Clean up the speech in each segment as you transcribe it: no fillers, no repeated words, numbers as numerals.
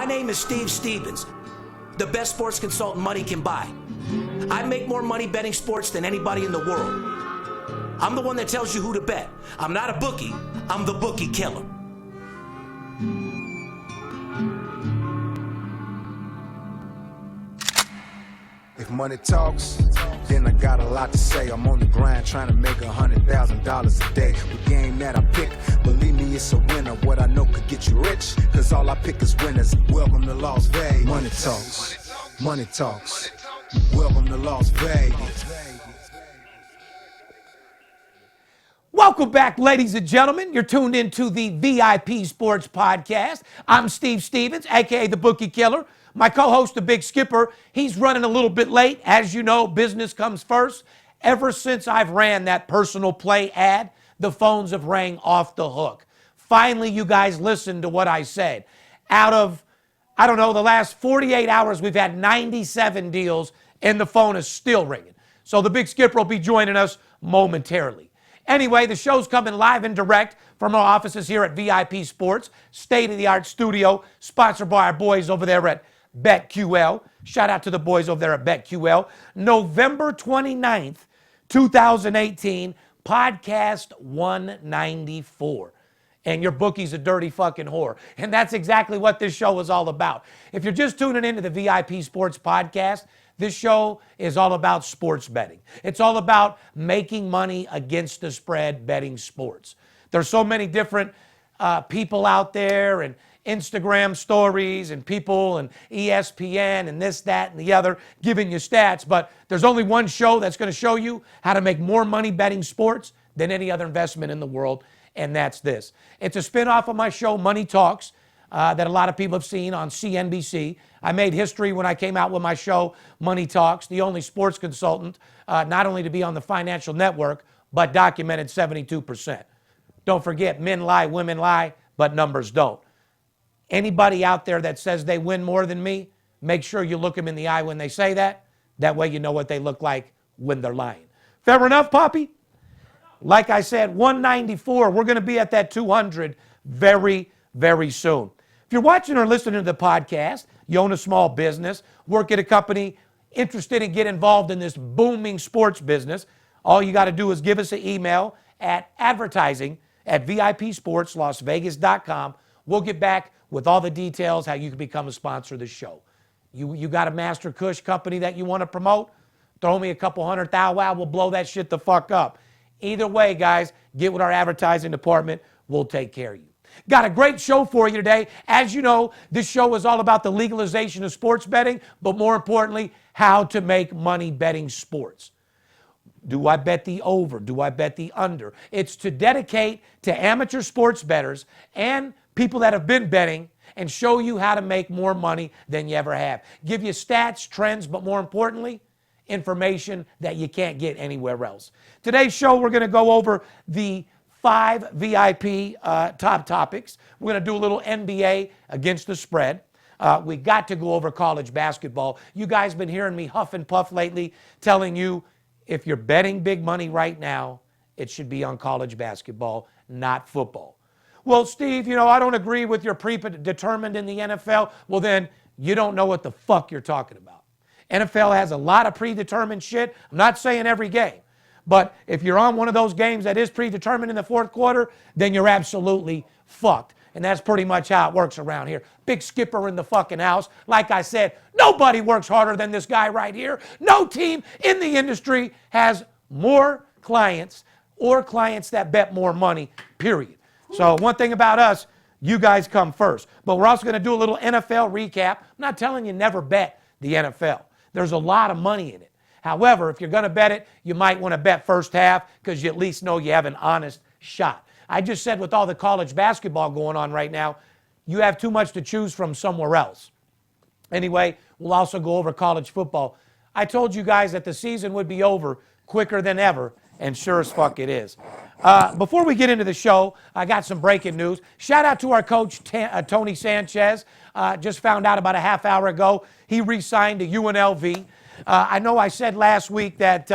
name is Steve Stevens, the best sports consultant money can buy. I make more money betting sports than anybody in the world. I'm the one that tells you who to bet. I'm not a bookie, I'm the Bookie Killer. If money talks, then I got a lot to say. I'm on the grind trying to make $100,000 a day. The game that I pick, believe me, it's a winner. What I know could get you rich, cause all I pick is winners. Welcome to Las Vegas. Money talks, money talks. Welcome to Las Vegas. Welcome back, ladies and gentlemen. You're tuned into the VIP Sports Podcast. I'm Steve Stevens, a.k.a. the Bookie Killer. My co-host, the Big Skipper, he's running a little bit late. As you know, business comes first. Ever since I've ran that personal play ad, the phones have rang off the hook. Finally, you guys listened to what I said. Out of, I don't know, the last 48 hours, we've had 97 deals, and the phone is still ringing. So the Big Skipper will be joining us momentarily. Anyway, the show's coming live and direct from our offices here at VIP Sports, state-of-the-art studio, sponsored by our boys over there at BetQL. Shout out to the boys over there at BetQL. November 29th, 2018, podcast 194. And your bookie's a dirty fucking whore. And that's exactly what this show is all about. If you're just tuning into the VIP Sports Podcast, this show is all about sports betting. It's all about making money against the spread betting sports. There's so many different people out there and Instagram stories and people and ESPN and this, that, and the other giving you stats. But there's only one show that's going to show you how to make more money betting sports than any other investment in the world, and that's this. It's a spinoff of my show, Money Talks, that a lot of people have seen on CNBC. I made history when I came out with my show, Money Talks, the only sports consultant, not only to be on the financial network, but documented 72%. Don't forget, men lie, women lie, but numbers don't. Anybody out there that says they win more than me, make sure you look them in the eye when they say that. That way you know what they look like when they're lying. Fair enough, Poppy? Like I said, 194. We're going to be at that 200 very, very soon. If you're watching or listening to the podcast, you own a small business, work at a company, interested in getting involved in this booming sports business, all you got to do is give us an email at advertising@VIPSportsLasVegas.com. We'll get back with all the details how you can become a sponsor of the show. You got a Master Kush company that you want to promote? Throw me a couple $100,000, we'll blow that shit the fuck up. Either way, guys, get with our advertising department. We'll take care of you. Got a great show for you today. As you know, this show is all about the legalization of sports betting, but more importantly, how to make money betting sports. Do I bet the over? Do I bet the under? It's to dedicate to amateur sports bettors and people that have been betting and show you how to make more money than you ever have. Give you stats, trends, but more importantly, information that you can't get anywhere else. Today's show, we're going to go over the 5 VIP top topics. We're going to do a little NBA against the spread. We got to go over college basketball. You guys been hearing me huff and puff lately, telling you if you're betting big money right now, it should be on college basketball, not football. Well, Steve, I don't agree with your predetermined in the NFL. Well, then you don't know what the fuck you're talking about. NFL has a lot of predetermined shit. I'm not saying every game. But if you're on one of those games that is predetermined in the fourth quarter, then you're absolutely fucked. And that's pretty much how it works around here. Big Skipper in the fucking house. Like I said, nobody works harder than this guy right here. No team in the industry has more clients or clients that bet more money, period. So one thing about us, you guys come first. But we're also going to do a little NFL recap. I'm not telling you never bet the NFL. There's a lot of money in it. However, if you're going to bet it, you might want to bet first half because you at least know you have an honest shot. I just said with all the college basketball going on right now, you have too much to choose from somewhere else. Anyway, we'll also go over college football. I told you guys that the season would be over quicker than ever, and sure as fuck it is. Before we get into the show, I got some breaking news. Shout out to our coach, Tony Sanchez. Just found out about a half hour ago, he re-signed to UNLV. I know I said last week that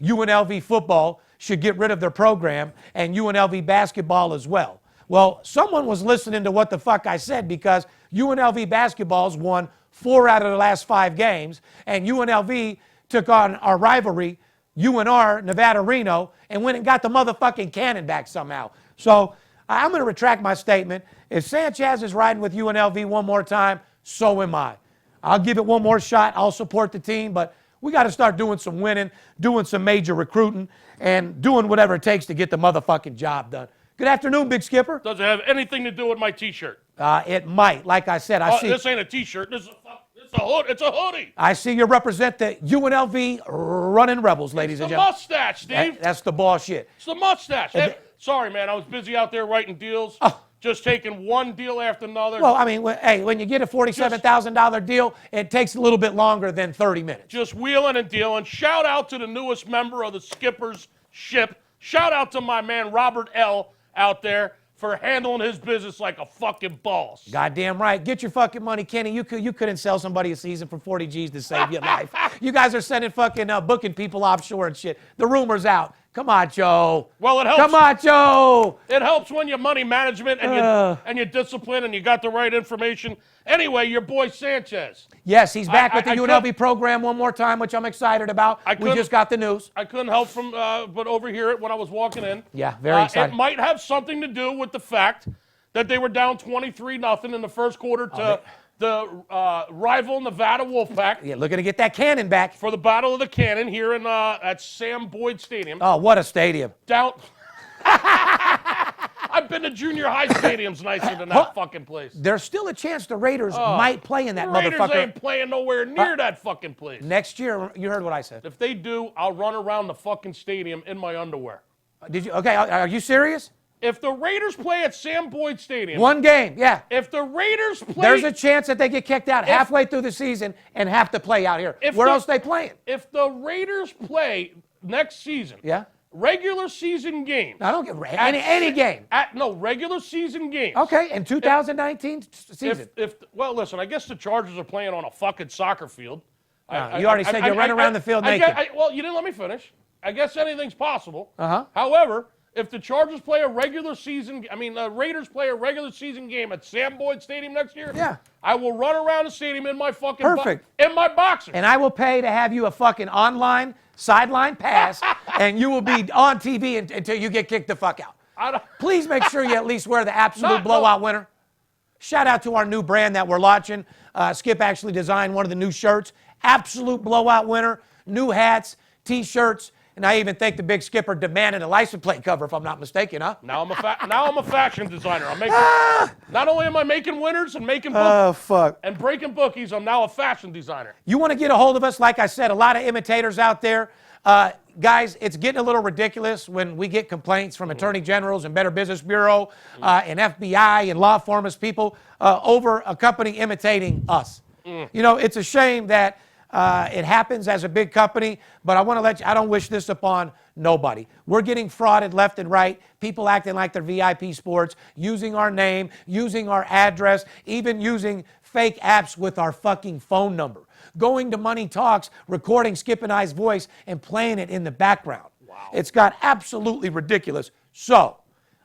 UNLV football should get rid of their program and UNLV basketball as well. Well, someone was listening to what the fuck I said because UNLV basketball's won 4 out of the last 5 games, and UNLV took on our rivalry, UNR, Nevada Reno, and went and got the motherfucking cannon back somehow. So I'm going to retract my statement. If Sanchez is riding with UNLV one more time, so am I. I'll give it one more shot. I'll support the team, but we got to start doing some winning, doing some major recruiting, and doing whatever it takes to get the motherfucking job done. Good afternoon, Big Skipper. Does it have anything to do with my T-shirt? It might. Like I said, I see. This ain't a T-shirt. It's a hoodie. I see you represent the UNLV running rebels, ladies and gentlemen. It's the mustache, Steve. That's the ball shit. It's the mustache. Sorry, man. I was busy out there writing deals. Just taking one deal after another. Well, I mean, when you get a $47,000 deal, it takes a little bit longer than 30 minutes. Just wheeling and dealing. Shout out to the newest member of the Skipper's ship. Shout out to my man Robert L. out there for handling his business like a fucking boss. Goddamn right. Get your fucking money, Kenny. You couldn't sell somebody a season for 40 G's to save your life. You guys are sending fucking booking people offshore and shit. The rumor's out. Come on, Joe. Well, it helps. Come on, Joe. It helps when your money management and your discipline and you got the right information. Anyway, your boy Sanchez. Yes, he's back with the UNLV program one more time, which I'm excited about. We just got the news. I couldn't help but overhear it when I was walking in. Yeah, very excited. It might have something to do with the fact that they were down 23-0 in the first quarter to the rival Nevada Wolfpack. Yeah, looking to get that cannon back. For the Battle of the Cannon here in at Sam Boyd Stadium. Oh, what a stadium. Down. I've been to junior high stadiums nicer than that fucking place. There's still a chance the Raiders might play in that motherfucker. Raiders ain't playing nowhere near that fucking place. Next year, you heard what I said. If they do, I'll run around the fucking stadium in my underwear. Did you? Okay, are you serious? If the Raiders play at Sam Boyd Stadium. One game, yeah. If the Raiders play. There's a chance that they get kicked out halfway through the season and have to play out here. Where else are they playing? If the Raiders play next season. Yeah. Regular season games. I don't get any game. Regular season games. Okay, in 2019 season. Well, listen, I guess the Chargers are playing on a fucking soccer field. You already said you run around the field naked. Well, you didn't let me finish. I guess anything's possible. Uh-huh. However, if the Chargers play a regular season, the Raiders play a regular season game at Sam Boyd Stadium next year, yeah, I will run around the stadium in my fucking in my boxers. And I will pay to have you a fucking online sideline pass, and you will be on TV until you get kicked the fuck out. Please make sure you at least wear the absolute blowout winner. Shout out to our new brand that we're launching. Skip actually designed one of the new shirts. Absolute blowout winner. New hats, T-shirts. And I even think the Big Skipper demanded a license plate cover, if I'm not mistaken, huh? Now I'm a fashion designer. I'm making. Not only am I making winners and making and breaking bookies, I'm now a fashion designer. You want to get a hold of us? Like I said, a lot of imitators out there. Guys, it's getting a little ridiculous when we get complaints from attorney generals and Better Business Bureau and FBI and law enforcement people over a company imitating us. You know, it's a shame that it happens as a big company, but I want to let you, I don't wish this upon nobody. We're getting frauded left and right, people acting like they're VIP Sports, using our name, using our address, even using fake apps with our fucking phone number. Going to Money Talks, recording Skip and I's voice and playing it in the background. Wow. It's got absolutely ridiculous. So,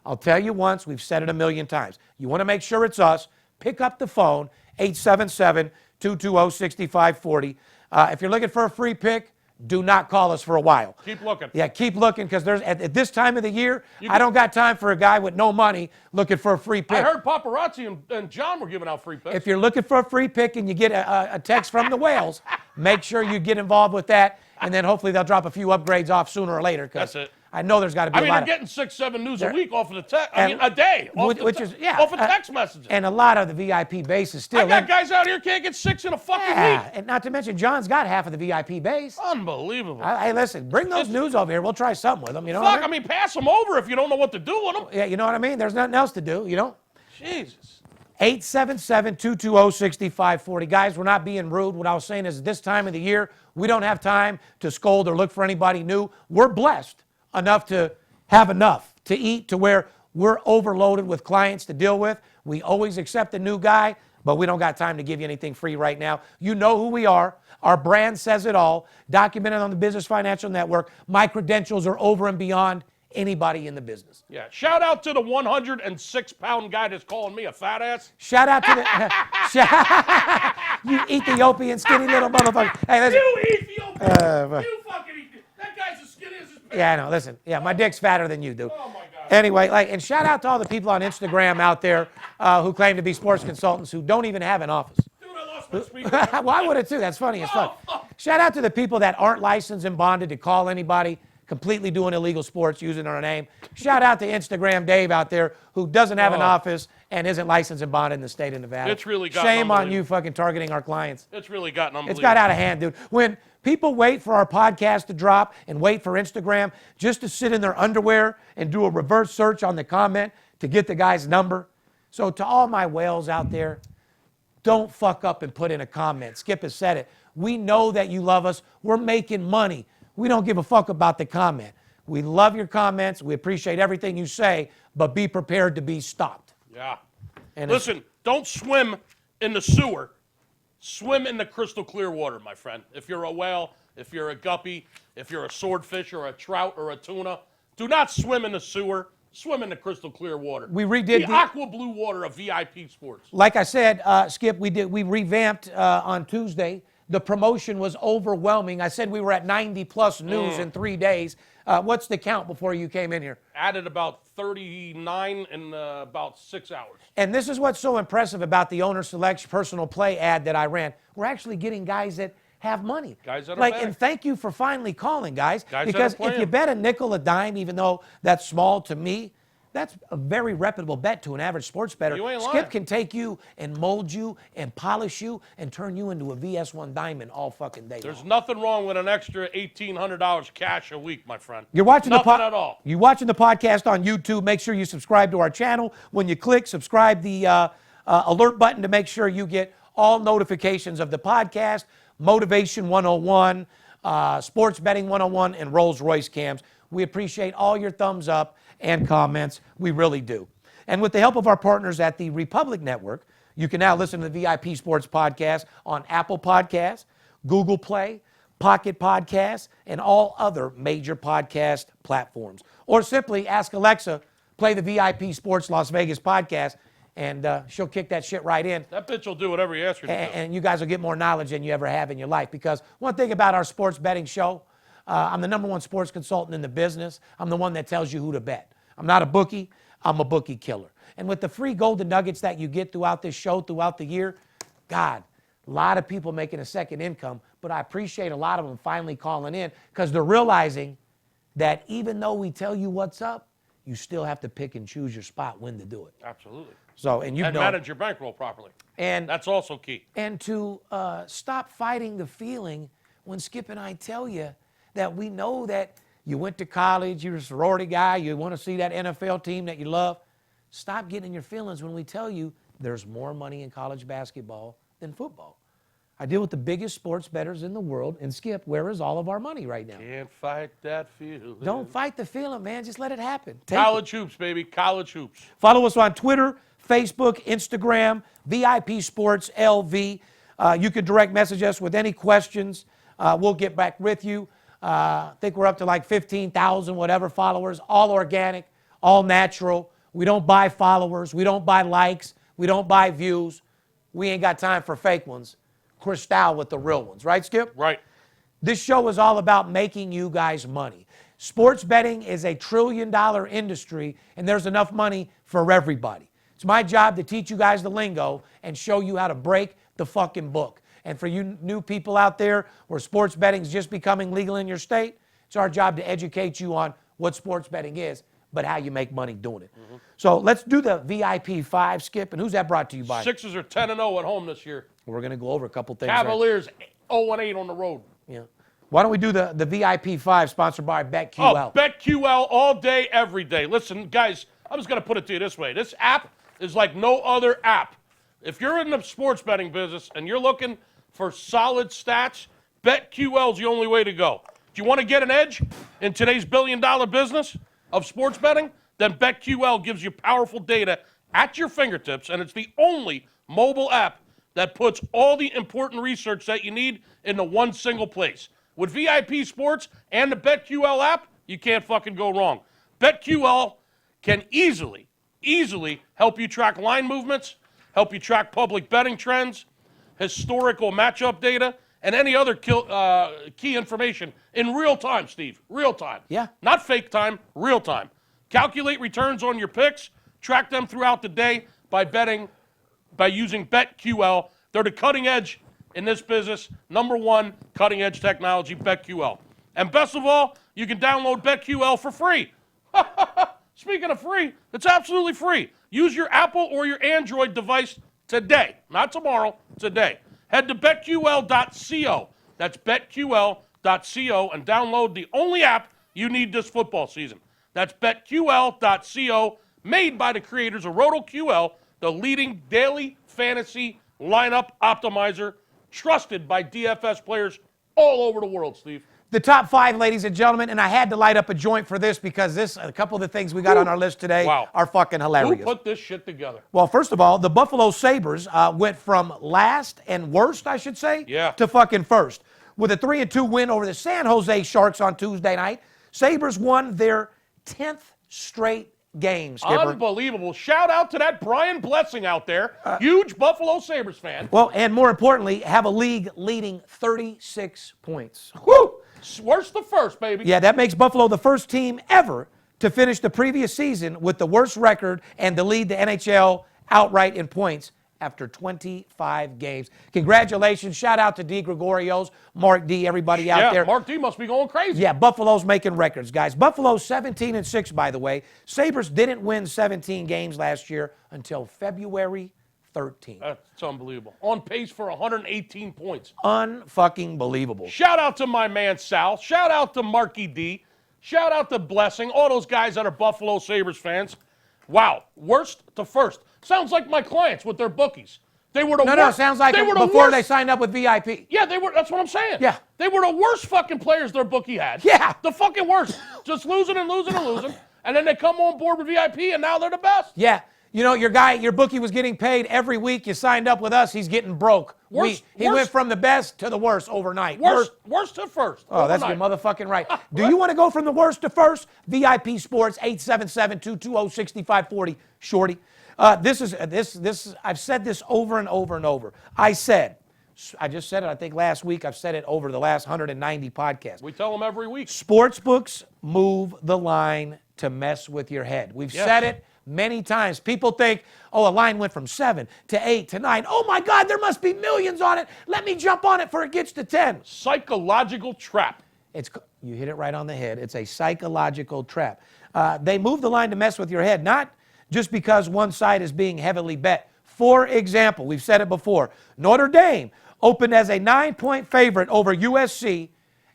I'll tell you once, we've said it a million times. You want to make sure it's us, pick up the phone, 877-220-6540. If you're looking for a free pick, do not call us for a while. Keep looking. Yeah, keep looking, because there's at this time of the year, I don't got time for a guy with no money looking for a free pick. I heard Paparazzi and John were giving out free picks. If you're looking for a free pick and you get a text from the whales, make sure you get involved with that, and then hopefully they'll drop a few upgrades off sooner or later. That's it. I know there's got to be a lot they're getting 6-7 news a week off of the text. A day. Off of text messages. And a lot of the VIP base is still. I got guys out here can't get 6 in a fucking week. And not to mention, John's got half of the VIP base. Unbelievable. Hey, listen, bring those news over here. We'll try something with them. You know. Fuck, I mean, pass them over if you don't know what to do with them. Yeah, you know what I mean. There's nothing else to do. You know. Jesus. 877-220-6540. Guys, we're not being rude. What I was saying is, this time of the year, we don't have time to scold or look for anybody new. We're blessed enough to have enough to eat to where we're overloaded with clients to deal with. We always accept a new guy, but we don't got time to give you anything free right now. You know who we are. Our brand says it all. Documented on the Business Financial Network. My credentials are over and beyond anybody in the business. Yeah. Shout out to the 106-pound guy that's calling me a fat ass. Shout out to the You Ethiopian skinny little motherfucker. Hey, listen. You Ethiopian. You fucking Ethiopian. That guy's as skinny as his pants. Yeah, I know. Listen. Yeah, my dick's fatter than you, dude. Oh, my God. Anyway, and shout out to all the people on Instagram out there who claim to be sports consultants who don't even have an office. Dude, I lost my speaker. Well, I would have too. That's funny as fuck. Shout out to the people that aren't licensed and bonded to call anybody completely doing illegal sports using our name. Shout out to Instagram Dave out there who doesn't have an office and isn't licensed and bonded in the state of Nevada. It's really gotten shame on you fucking targeting our clients. It's really gotten unbelievable. It's got out of hand, dude. When people wait for our podcast to drop and wait for Instagram just to sit in their underwear and do a reverse search on the comment to get the guy's number. So to all my whales out there, don't fuck up and put in a comment. Skip has said it. We know that you love us. We're making money. We don't give a fuck about the comment. We love your comments. We appreciate everything you say, but be prepared to be stopped. Yeah. And listen, don't swim in the sewer. Swim in the crystal clear water, my friend. If you're a whale, if you're a guppy, if you're a swordfish or a trout or a tuna, do not swim in the sewer. Swim in the crystal clear water. We redid the aqua blue water of VIP Sports. Like I said, Skip, we revamped on Tuesday. The promotion was overwhelming. I said we were at 90 plus news in 3 days. What's the count before you came in here? Added about 39 in about 6 hours. And this is what's so impressive about the owner selection personal play ad that I ran. We're actually getting guys that have money. Guys that are betting. And thank you for finally calling, guys. Guys because that are if you bet a nickel a dime, even though that's small to me, that's a very reputable bet to an average sports bettor. You ain't Skip lying. can take you and mold you and polish you and turn you into a VS1 diamond all fucking day There's long. nothing wrong with an extra $1,800 cash a week, my friend. You're watching nothing at all. You're watching the podcast on YouTube. Make sure you subscribe to our channel. When you click subscribe the alert button to make sure you get all notifications of the podcast, Motivation 101, Sports Betting 101, and Rolls Royce cams. We appreciate all your thumbs up and comments. We really do. And with the help of our partners at the Republic Network, you can now listen to the VIP Sports Podcast on Apple Podcasts, Google Play, Pocket Podcasts, and all other major podcast platforms. Or simply ask Alexa, play the VIP Sports Las Vegas podcast, and she'll kick that shit right in. That bitch will do whatever you ask her to do. And you guys will get more knowledge than you ever have in your life. Because one thing about our sports betting show, I'm the #1 sports consultant in the business. I'm the one that tells you who to bet. I'm not a bookie. I'm a bookie killer. And with the free golden nuggets that you get throughout this show, throughout the year, God, a lot of people making a second income, but I appreciate a lot of them finally calling in because they're realizing that even though we tell you what's up, you still have to pick and choose your spot when to do it. Absolutely. So, and manage your bankroll properly. And that's also key. And to stop fighting the feeling when Skip and I tell you that we know that you went to college, you're a sorority guy, you want to see that NFL team that you love. Stop getting in your feelings when we tell you there's more money in college basketball than football. I deal with the biggest sports bettors in the world, and Skip, where is all of our money right now? Can't fight that feeling. Don't fight the feeling, man. Just let it happen. College hoops, baby. College hoops. Follow us on Twitter, Facebook, Instagram, VIP Sports LV. You can direct message us with any questions. We'll get back with you. I think we're up to like 15,000 whatever followers, all organic, all natural. We don't buy followers. We don't buy likes. We don't buy views. We ain't got time for fake ones. Cristal with the real ones. Right, Skip? Right. This show is all about making you guys money. Sports betting is a $1 trillion industry, and there's enough money for everybody. It's my job to teach you guys the lingo and show you how to break the fucking book. And for you new people out there where sports betting is just becoming legal in your state, it's our job to educate you on what sports betting is, but how you make money doing it. Mm-hmm. So let's do the VIP 5, Skip. And who's that brought to you by? Sixers are 10-0 at home this year. We're going to go over a couple things. Cavaliers 0-8 on the road. Yeah. Why don't we do the VIP 5 sponsored by BetQL? Oh, BetQL all day, every day. Listen, guys, I'm just going to put it to you this way. This app is like no other app. If you're in the sports betting business and you're looking for solid stats, BetQL is the only way to go. Do you want to get an edge in today's billion-dollar business of sports betting? Then BetQL gives you powerful data at your fingertips, and it's the only mobile app that puts all the important research that you need into one single place. With VIP Sports and the BetQL app, you can't fucking go wrong. BetQL can easily help you track line movements, help you track public betting trends, historical matchup data, and any other key information in real time, Steve. Real time. Yeah. Not fake time, real time. Calculate returns on your picks, track them throughout the day by using BetQL. They're the cutting edge in this business. Number one, cutting edge technology, BetQL. And best of all, you can download BetQL for free. Speaking of free, it's absolutely free. Use your Apple or your Android device today, not tomorrow, today. Head to betql.co. That's betql.co and download the only app you need this football season. That's betql.co, made by the creators of RotoQL, the leading daily fantasy lineup optimizer, trusted by DFS players all over the world, Steve. The top 5, ladies and gentlemen, and I had to light up a joint for this because a couple of the things we got on our list today are fucking hilarious. Who put this shit together? Well, first of all, the Buffalo Sabres went from last and worst, I should say, to fucking first. With a 3-2 win over the San Jose Sharks on Tuesday night, Sabres won their 10th straight game, Skipper. Unbelievable. Shout out to that Brian Blessing out there. Huge Buffalo Sabres fan. Well, and more importantly, have a league-leading 36 points. Woo! Worst to first, baby. Yeah, that makes Buffalo the first team ever to finish the previous season with the worst record and to lead the NHL outright in points after 25 games. Congratulations. Shout out to D. Gregorio's, Mark D., everybody out there. Mark D. must be going crazy. Yeah, Buffalo's making records, guys. Buffalo's 17-6, by the way. Sabres didn't win 17 games last year until February 13th. That's unbelievable. On pace for 118 points. Unfucking believable. Shout out to my man Sal. Shout out to Marky D. Shout out to Blessing. All those guys that are Buffalo Sabres fans. Wow. Worst to first. Sounds like my clients with their bookies. They were the worst. No, it sounds like before they signed up with VIP. Yeah, they were. That's what I'm saying. Yeah. They were the worst fucking players their bookie had. Yeah. The fucking worst. Just losing and losing and losing. And then they come on board with VIP, and now they're the best. Yeah. You know, your bookie was getting paid every week. You signed up with us, he's getting broke. He went from the best to the worst overnight. Worst to first. Oh, that's your motherfucking right. Do you want to go from the worst to first? VIP Sports, 877-220-6540. Shorty. I've said this over and over and over. I just said it, I think last week. I've said it over the last 190 podcasts. We tell them every week. Sportsbooks move the line to mess with your head. We've said it many times. People think, oh, a line went from 7 to 8 to 9. Oh, my God, there must be millions on it. Let me jump on it before it gets to 10. Psychological trap. You hit it right on the head. It's a psychological trap. They move the line to mess with your head, not just because one side is being heavily bet. For example, we've said it before, Notre Dame opened as a 9-point favorite over USC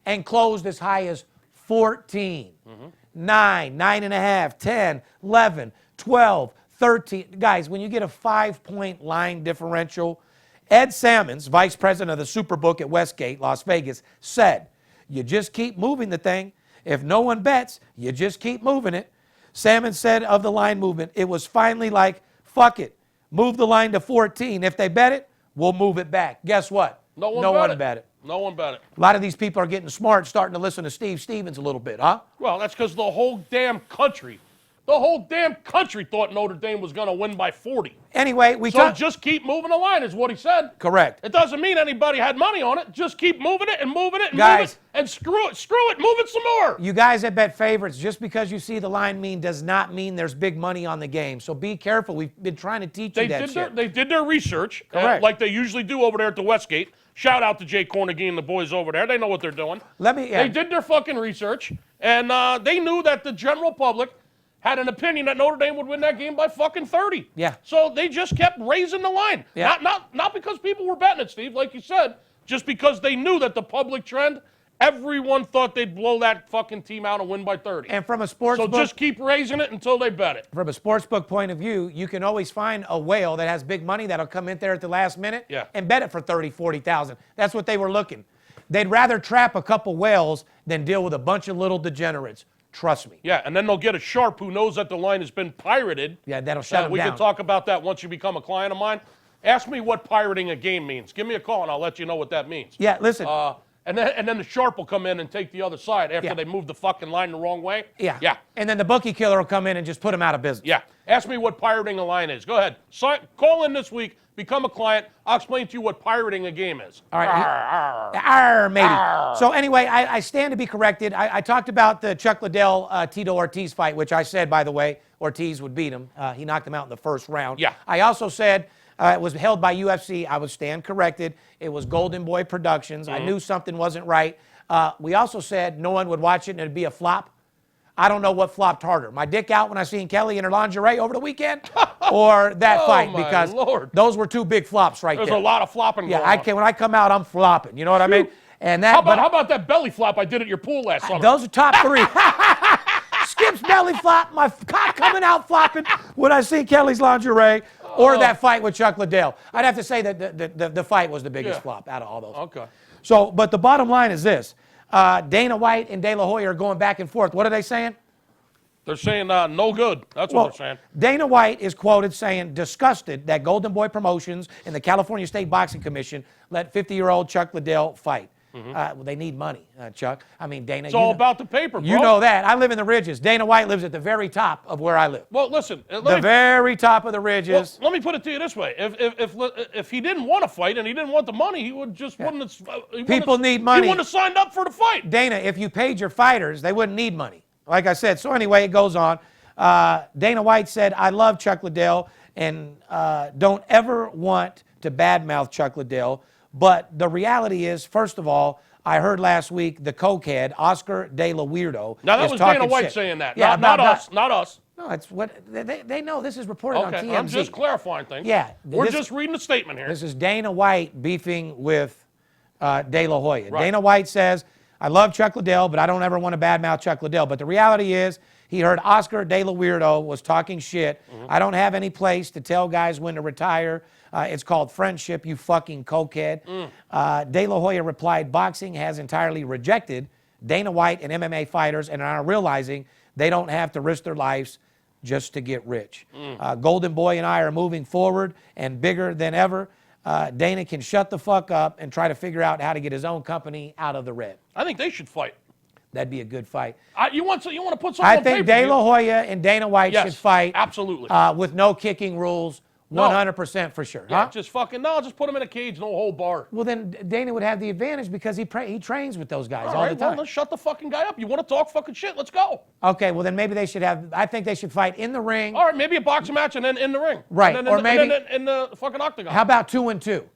and closed as high as 14. 9, 9.5, 10, 11, 12, 13. Guys, when you get a 5-point line differential, Ed Salmons, vice president of the Superbook at Westgate, Las Vegas, said, you just keep moving the thing. If no one bets, you just keep moving it. Salmons said of the line movement, it was finally like, fuck it. Move the line to 14. If they bet it, we'll move it back. Guess what? No one bet it. No one bet it. A lot of these people are getting smart, starting to listen to Steve Stevens a little bit, huh? Well, that's because the whole damn country thought Notre Dame was going to win by 40. Anyway, just keep moving the line is what he said. Correct. It doesn't mean anybody had money on it. Just keep moving it and moving it and guys, moving it and screw it, move it some more. You guys that bet favorites, just because you see the line does not mean there's big money on the game. So be careful. We've been trying to teach you that shit. They did their research, like they usually do over there at the Westgate. Shout out to Jay Cornegie and the boys over there. They know what they're doing. They did their fucking research, and they knew that the general public had an opinion that Notre Dame would win that game by fucking 30. Yeah. So they just kept raising the line. Yeah. Not because people were betting it, Steve, like you said, just because they knew that the public trend, everyone thought they'd blow that fucking team out and win by 30. And from a sports book, just keep raising it until they bet it. From a sportsbook point of view, you can always find a whale that has big money that'll come in there at the last minute and bet it for 30, 40,000. That's what they were looking. They'd rather trap a couple whales than deal with a bunch of little degenerates. Trust me. Yeah, and then they'll get a sharp who knows that the line has been pirated. Yeah, that'll shut them down. We can talk about that once you become a client of mine. Ask me what pirating a game means. Give me a call, and I'll let you know what that means. Yeah, listen. And then the sharp will come in and take the other side after Yeah. they move the fucking line the wrong way. Yeah. Yeah. And then the bookie killer will come in and just put him out of business. Yeah. Ask me what pirating a line is. Go ahead. Call in this week. Become a client. I'll explain to you what pirating a game is. All right. Maybe. So anyway, I stand to be corrected. I talked about the Chuck Liddell, Tito Ortiz fight, which I said, by the way, Ortiz would beat him. He knocked him out in the first round. Yeah. I also said it was held by UFC. I would stand corrected. It was Golden Boy Productions. I knew something wasn't right. We also said no one would watch it and it'd be a flop. I don't know what flopped harder. My dick out when I seen Kelly in her lingerie over the weekend or that fight, my because Lord. those were two big flops right There's there. a lot of flopping Yeah, going on. when I come out, I'm flopping. You know what I mean? And that. How about that belly flop I did at your pool last summer? Those are top three. Skip's belly flop, my cock coming out flopping when I see Kelly's lingerie, or that fight with Chuck Liddell. I'd have to say that the fight was the biggest flop out of all those. Okay. So, but the bottom line is this. Dana White and De La Hoya are going back and forth. What are they saying? They're saying no good. That's what they're saying. Dana White is quoted saying, disgusted that Golden Boy Promotions and the California State Boxing Commission let 50-year-old Chuck Liddell fight. Well, they need money, Chuck. I mean, Dana. It's all about the paper, bro. You know that. I live in the ridges. Dana White lives at the very top of where I live. Well, listen. Very top of the ridges. Let me put it to you this way: if he didn't want to fight and he didn't want the money, he would just wouldn't have. People need money. He wouldn't have signed up for the fight. Dana, if you paid your fighters, they wouldn't need money. Like I said. So anyway, it goes on. Dana White said, "I love Chuck Liddell and don't ever want to badmouth Chuck Liddell. But the reality is, first of all, I heard last week the cokehead, Oscar De La Weirdo, Now, that is was talking Dana White shit. saying that. Yeah, not us. Not us. No, it's what they know. This is reported on Okay, TMZ. I'm just clarifying things. Yeah, We're just reading the statement here. This is Dana White beefing with De La Hoya. Right. Dana White says, I love Chuck Liddell, but I don't ever want to badmouth Chuck Liddell. But the reality is, he heard Oscar De La Weirdo was talking shit. I don't have any place to tell guys when to retire. It's called friendship, you fucking cokehead. De La Hoya replied, boxing has entirely rejected Dana White and MMA fighters and are realizing they don't have to risk their lives just to get rich. Golden Boy and I are moving forward and bigger than ever. Dana can shut the fuck up and try to figure out how to get his own company out of the red. I think they should fight. That'd be a good fight. You want to put something I on think pay-per-view? De La Hoya and Dana White should fight. Absolutely. With no kicking rules, 100% for sure. Yeah, Huh? just put him in a cage, no whole bar. Well, then Dana would have the advantage because he trains with those guys all the time. Well, let's shut the fucking guy up. You want to talk fucking shit? Let's go. Okay, well then maybe they should have. I think they should fight in the ring. All right, maybe a boxing match and then in the ring. Right, And then or maybe in the fucking octagon. How about 2 and 2?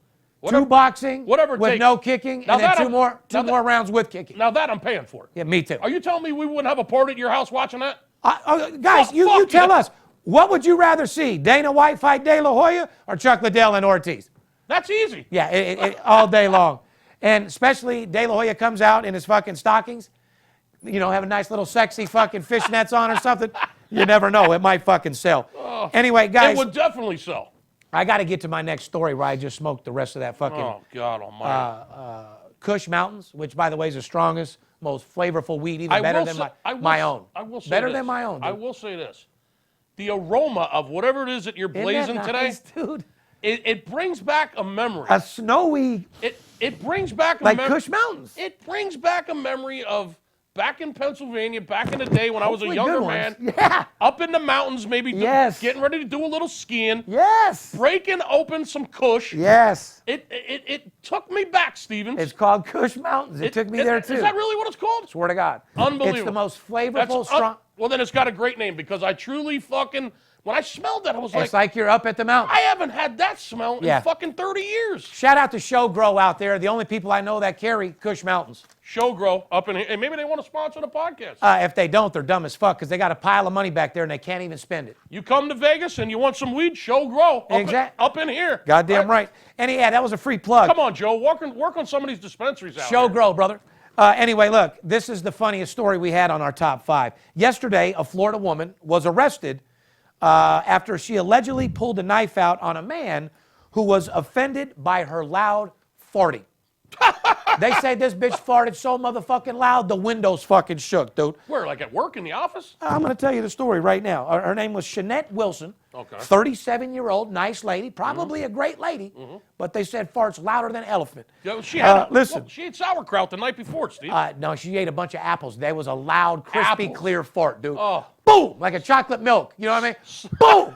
Whatever- Two boxing, whatever it with takes. no kicking, Now and then that two I'm- more now that- rounds with kicking. Now that I'm paying for. Yeah, me too. Are you telling me we wouldn't have a party at your house watching that? Guys, you fuck tell yeah. us. What would you rather see? Dana White fight De La Hoya or Chuck Liddell and Ortiz? That's easy. Yeah, all day long. And especially De La Hoya comes out in his fucking stockings, have a nice little sexy fucking fishnets on or something. You never know. It might fucking sell. Anyway, guys, It would definitely sell. I got to get to my next story where I just smoked the rest of that fucking Oh, God almighty. Kush Mountains, which, by the way, is the strongest, most flavorful weed, even better than my own. I will say better this. than my own. Dude. I will say this. The aroma of whatever it is that you're blazing Isn't that today, nice, dude? it brings back a memory. A snowy, It brings back a like memory. Kush Mountains. It brings back a memory of back in Pennsylvania, back in the day when I was a Hopefully younger good man. ones. Yeah. Up in the mountains, maybe Yes. getting ready to do a little skiing. Yes. Breaking open some Kush. Yes. It took me back, Stevens. It's called Kush Mountains. It took me there too. Is that really what it's called? Swear to God. Unbelievable. It's the most flavorful, That's strong. Well, then it's got a great name because I truly fucking, when I smelled that, I was It's like you're up at the mountain. I haven't had that smell Yeah. in fucking 30 years. Shout out to Show Grow out there. The only people I know that carry Kush Mountains. Show Grow up in here. And maybe they want to sponsor the podcast. If they don't, they're dumb as fuck because they got a pile of money back there and they can't even spend it. You come to Vegas and you want some weed, Show Grow. Up in here. Goddamn right. And yeah, that was a free plug. Come on, Joe. Work on some of these dispensaries out Show here. Grow, brother. Anyway, look, this is the funniest story we had on our top 5. Yesterday, a Florida woman was arrested after she allegedly pulled a knife out on a man who was offended by her loud farting. They say this bitch farted so motherfucking loud, the windows fucking shook, dude. Where, like at work in the office? I'm going to tell you the story right now. Her name was Shanette Wilson. Okay. 37-year-old, nice lady, probably a great lady, but they said farts louder than elephant. Yeah, she had listen. Well, she ate sauerkraut the night before, Steve. No, she ate a bunch of apples. There was a loud, crispy, Apples. clear fart, dude. Oh. Boom, like a chocolate milk. You know what I mean? Boom.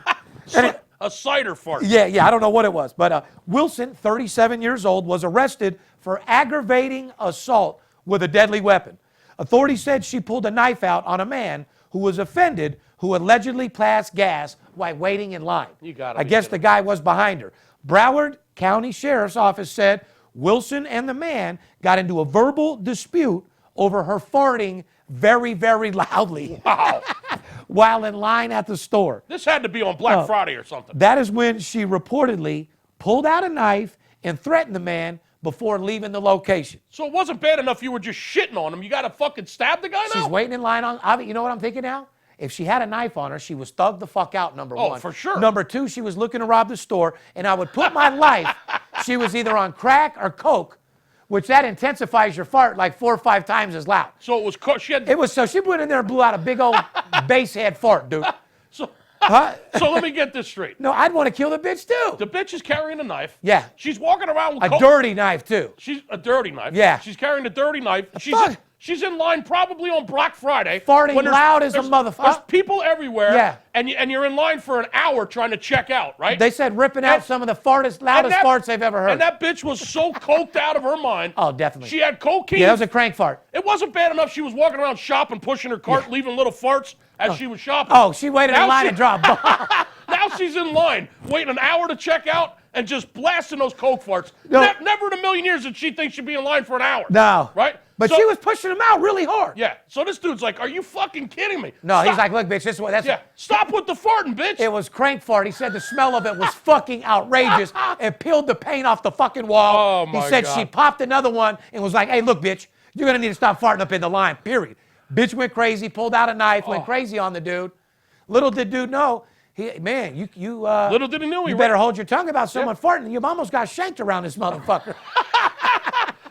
And it, A cider fart. yeah, I don't know what it was. But Wilson, 37 years old, was arrested for aggravating assault with a deadly weapon. Authorities said she pulled a knife out on a man who was offended, who allegedly passed gas while waiting in line. You gotta I be guess kidding. the guy was behind her. Broward County Sheriff's Office said Wilson and the man got into a verbal dispute over her farting very, very loudly Wow. while in line at the store. This had to be on Black Friday or something. That is when she reportedly pulled out a knife and threatened the man before leaving the location. So it wasn't bad enough you were just shitting on him. You got to fucking stab the guy now? She's waiting in line on, you know what I'm thinking now? If she had a knife on her, she was thugged the fuck out, number one. Oh, for sure. Number two, she was looking to rob the store, and I would put my life, she was either on crack or coke, which that intensifies your fart like 4 or 5 times as loud. So it was, she had, It was so she went in there and blew out a big old bass head fart, dude. so, Huh? so let me get this straight. No, I'd want to kill the bitch too. The bitch is carrying a knife. Yeah. She's walking around with A dirty knife too. She's a dirty knife. Yeah. She's carrying a dirty knife. fuck? She's in line probably on Black Friday. Farting when there's- loud as a there's- motherfucker. There's people everywhere. Yeah. And you're in line for an hour trying to check out, right? They said ripping out And- some of the loudest farts they've ever heard. And that bitch was so coked out of her mind. Oh, definitely. She had cocaine. Yeah, that was a crank fart. It wasn't bad enough she was walking around shopping, pushing her cart, leaving little farts as she was shopping. Oh, she waited in Now line she- and dropped. Now she's in line, waiting an hour to check out and just blasting those coke farts. No. Never in a million years did she think she'd be in line for an hour. No. Right? But So- she was pushing him out really hard. Yeah. So this dude's like, are you fucking kidding me? No, he's Stop. like, look, bitch, this is what, that's Yeah. Stop with the farting, bitch. It was crank fart. He said the smell of it was fucking outrageous. It peeled the paint off the fucking wall. Oh, my He said God. she popped another one and was like, hey, look, bitch, you're going to need to stop farting up in the line, period. Bitch went crazy, pulled out a knife, went crazy on the dude. Little did dude know, man, Little did he know he you better hold your tongue about someone farting. You almost got shanked around this motherfucker.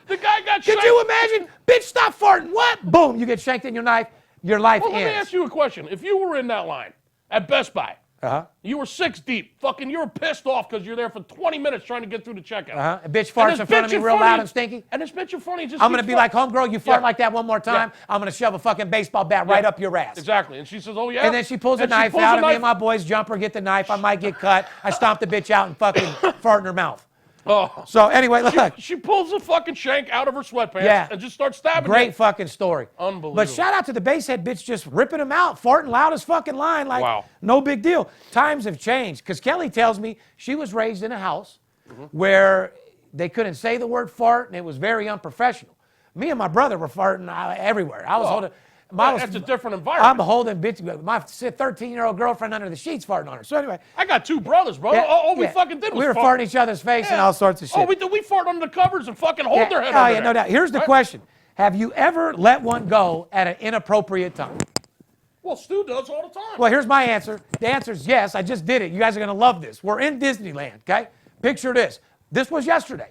The guy got Could shanked. you imagine? Bitch, stop farting. What? Boom, you get shanked in your knife. Your life Well, let me ends. ask you a question. If you were in that line at Best Buy, Uh-huh. you were 6 deep, fucking, you were pissed off because you're there for 20 minutes trying to get through the checkout. Uh-huh. A bitch And farts this in front of bitch me in real front loud of and stinky. And this bitch in front of you just I'm going to keeps be like, farting. homegirl, you fart Yeah. like that one more time, I'm going to shove a fucking baseball bat right up your ass. Exactly. And she says, oh, yeah? And then she pulls a And she knife pulls out, a and me knife- and my boys jump her, get the knife. I might get cut. I stomp the bitch out and fucking fart in her mouth. Oh. So anyway, look. She pulls the fucking shank out of her sweatpants Yeah. and just starts stabbing Great you. fucking story. Unbelievable. But shout out to the basehead bitch just ripping him out, farting loud as fucking line. Like, Wow. no big deal. Times have changed. Because Kelly tells me she was raised in a house where they couldn't say the word fart and it was very unprofessional. Me and my brother were farting everywhere. I was holding. That's a different environment. I'm holding bitch. My 13-year-old girlfriend under the sheets farting on her. So anyway. I got 2 brothers, bro. All we yeah. fucking did was we were fart. farting each other's face and Yeah. all sorts of shit. Oh, we fart under the covers and fucking hold their head Oh, under yeah, there. no doubt. Here's the Right? question. Have you ever let one go at an inappropriate time? Well, Stu does all the time. Well, here's my answer. The answer is yes. I just did it. You guys are going to love this. We're in Disneyland, okay? Picture this. This was yesterday.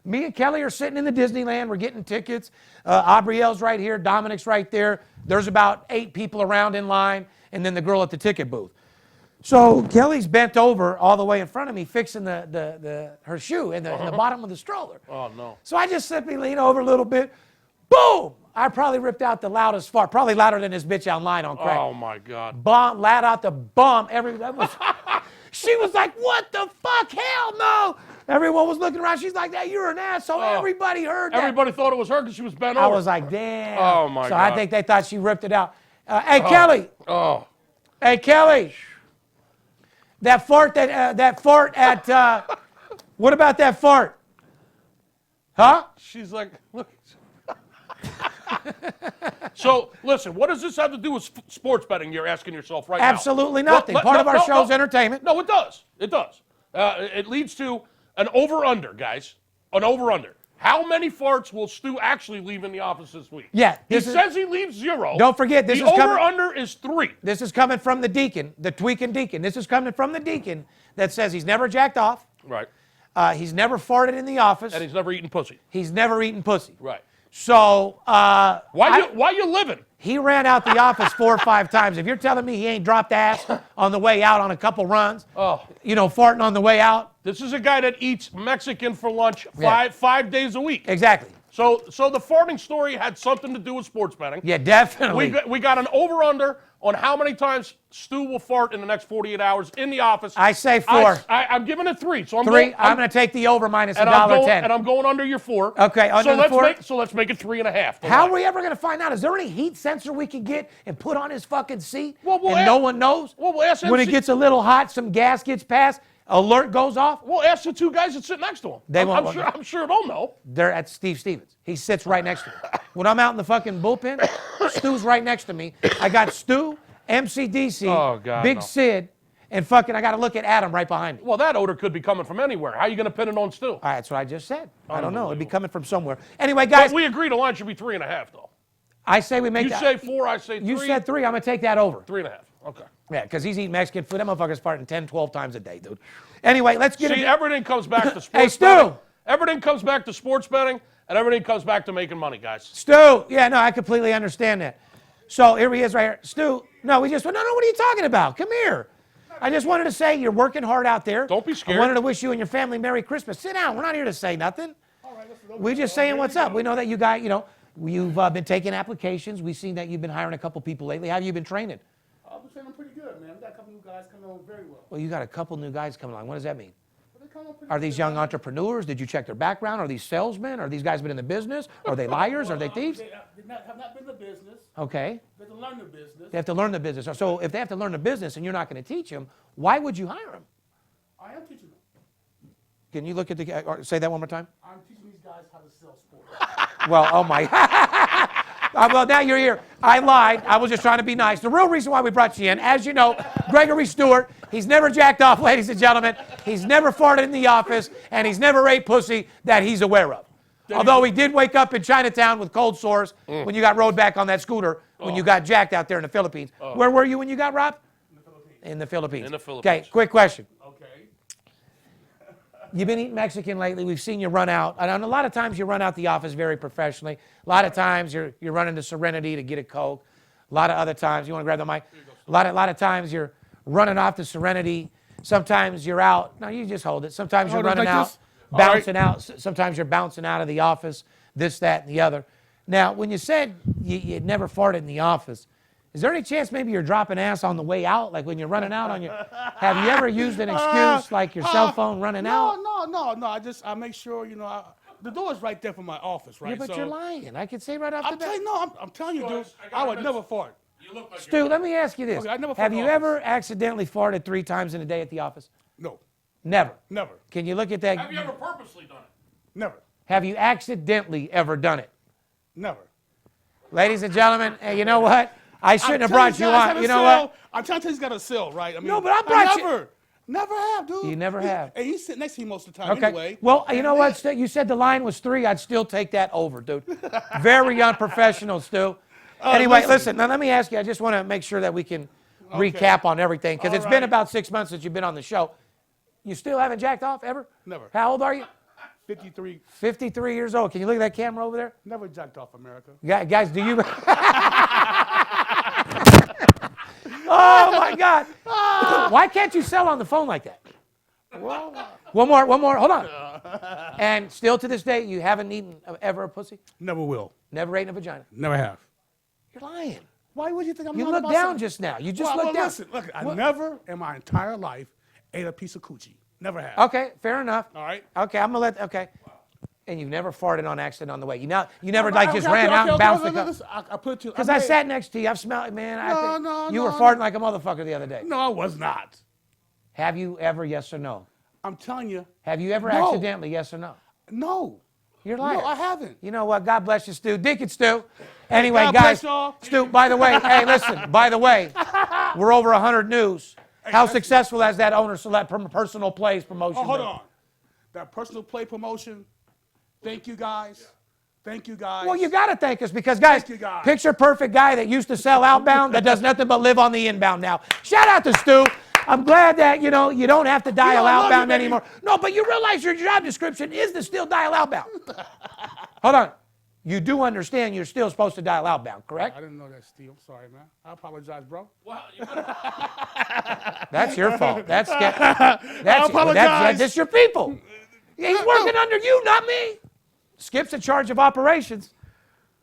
Me and Kelly are sitting in the Disneyland. We're getting tickets. Aubrielle's right here. Dominic's right there. There's about 8 people around in line, and then the girl at the ticket booth. So Kelly's bent over all the way in front of me, fixing her shoe in the bottom of the stroller. Oh, no. So I just simply lean over a little bit. Boom! I probably ripped out the loudest fart, probably louder than this bitch online on crack. Oh, my God. Bomb, let out the bomb. She was like, what the fuck? Hell no. Everyone was looking around. She's like, hey, you're an asshole. Everybody heard that. Everybody thought it was her because she was bent I over. was like, damn. Oh, my so God. I think they thought she ripped it out. Hey, Kelly. Oh. Hey, Kelly. That fart at, what about that fart? Huh? She's like, look. So, listen, what does this have to do with sports betting, you're asking yourself right now? Absolutely nothing. Part of our show's entertainment. No, it does. It does. It leads to an over-under, guys. An over-under. How many farts will Stu actually leave in the office this week? Yeah. He says he leaves 0. Don't forget, this the is coming. over-under is 3. This is coming from the deacon, the tweaking deacon. This is coming from the deacon that says he's never jacked off. Right. He's never farted in the office. And he's never eaten pussy. He's never eaten pussy. Right. So Why you living? he ran out the office 4 or 5 times. If you're telling me he ain't dropped ass on the way out on a couple runs, farting on the way out. This is a guy that eats Mexican for lunch Yeah. 5 days a week. Exactly. So the farting story had something to do with sports betting. Yeah, definitely. We got an over-under on how many times Stu will fart in the next 48 hours in the office. I say 4. I'm giving it 3. So I'm 3. I'm going to take the over minus and $1.10. And I'm going under your 4. Okay, under the 4. So let's make it 3.5. How are we ever going to find out? Is there any heat sensor we can get and put on his fucking seat we'll no one knows? Well, we'll ask when it gets a little hot, some gas gets passed, alert goes off. We'll ask the 2 guys that sit next to him. I'm sure they'll know. They're at Steve Stevens. He sits right next to me. When I'm out in the fucking bullpen, Stu's right next to me. I got Stu, MCDC, Big Sid, and fucking I got to look at Adam right behind me. Well, that odor could be coming from anywhere. How are you going to pin it on Stu? That's what I just said. I don't know. It'd be coming from somewhere. Anyway, guys. But we agree the line should be 3.5, though. I say we make You say 4, I say 3. You said 3. I'm going to take that over. 3.5. Okay. Yeah, because he's eating Mexican food. That motherfucker's farting 10, 12 times a day, dude. Anyway, let's get See, everything comes back to sports Hey, Stu. betting. Everything comes back to sports betting, and everything comes back to making money, guys. Stu, yeah, no, I completely understand that. So here he is right here. Stu, no, what are you talking about? Come here. I just wanted to say you're working hard out there. Don't be scared. I wanted to wish you and your family Merry Christmas. Sit down. We're not here to say nothing. All right, We're just saying what's up. We know that you guys, you've been taking applications. We've seen that you've been hiring a couple people lately. How have you been training? I've been training pretty good, man. We got a couple new guys coming on very well. Well, you got a couple new guys coming along. What does that mean? They come on pretty Are these young entrepreneurs? Did you check their background? Are these salesmen? Are these guys been in the business? Are they liars? Are they thieves? They have not been in the business. Okay. They have to learn the business. They have to learn the business. So if they have to learn the business and you're not going to teach them, why would you hire them? I am teaching them. Can you look at the, or say that one more time? I'm teaching these guys how to sell sports. Well, oh my. Well, now you're here. I lied. I was just trying to be nice. The real reason why we brought you in, as you know, Gregory Stewart, he's never jacked off, ladies and gentlemen. He's never farted in the office, and he's never ate pussy that he's aware of. Although he did wake up in Chinatown with cold sores when you got rode back on that scooter when you got jacked out there in the Philippines. Where were you when you got robbed? In the Philippines. In the Philippines. Okay, quick question. Okay. You've been eating Mexican lately. We've seen you run out. And a lot of times you run out the office very professionally. A lot of times you're running to Serenity to get a Coke. A lot of other times, you want to grab the mic? A lot of times you're running off to Serenity. Sometimes you're out. No, you just hold it. Sometimes you're running like out, this? bouncing out. Sometimes you're bouncing out of the office, this, that, and the other. Now, when you said you never farted in the office, is there any chance maybe you're dropping ass on the way out? Like when you're running out on your, have you ever used an excuse like your cell phone running out? No. I make sure, the door is right there for my office, right? Yeah, but you're lying. I can say right off the bat. I'm telling you, dude, I would never fart. You look like Stu, let me ask you this. Okay, I never have farted you in ever accidentally farted 3 times in a day at the office? No, Never. never, Can you look at that? Have you ever purposely done it? never, Have you accidentally ever done it? never. Ladies and gentlemen, hey, you know what? I shouldn't have brought you on. You know what? I'm trying to tell you he's got a cell, right? I mean, No, but I brought you- Never have, dude. You never have. And he's sitting next to you most of the time Okay. anyway. Well, you know what, Stu? You said the line was 3. I'd still take that over, dude. Very unprofessional, Stu. Anyway, listen, now let me ask you. I just want to make sure that we can recap on everything because it's been right. about 6 months since you've been on the show. You still haven't jacked off ever? Never. How old are you? 53. 53 years old. Can you look at that camera over there? Never jacked off America. Guys, do you? Oh my God! Why can't you sell on the phone like that? One more. Hold on. And still to this day, you haven't eaten ever a pussy? Never will. Never ate in a vagina? Never have. You're lying. Why would you think I'm You lying looked about down something? just now. You just Well, looked down. Listen, look, I never in my entire life ate a piece of coochie. Never have. Okay, fair enough. All right. Okay, I'm gonna let. Okay. And you've never farted on accident on the way. You never like just ran out and bounced the cup. I put it to Because I sat next to you. I've smelled it, man. You were no. farting like a motherfucker the other day. No, I was not. Have you ever? Yes or no? I'm telling you. Have you ever No. accidentally? Yes or no? No. You're lying. No, I haven't. You know what? God bless you, Stu. Dick it, Stu. Anyway, God guys. bless y'all. Stu, by the way, hey, listen. By the way, we're over 100 news. How successful has that owner select personal plays promotion? Oh, hold been? on. That personal play promotion. Thank you, guys. Thank you, guys. Well, you got to thank us because, guys, Thank you, guys. picture perfect guy that used to sell outbound that does nothing but live on the inbound now. Shout out to Stu. I'm glad that, you don't have to dial I love you, outbound baby. anymore. No, but you realize your job description is to still dial outbound. Hold on. You do understand you're still supposed to dial outbound, correct? I didn't know that, Steve. I'm sorry, man. I apologize, bro. Well, you better- That's your fault. That's apologize. That's your people. He's working under you, not me. Skip's in charge of operations.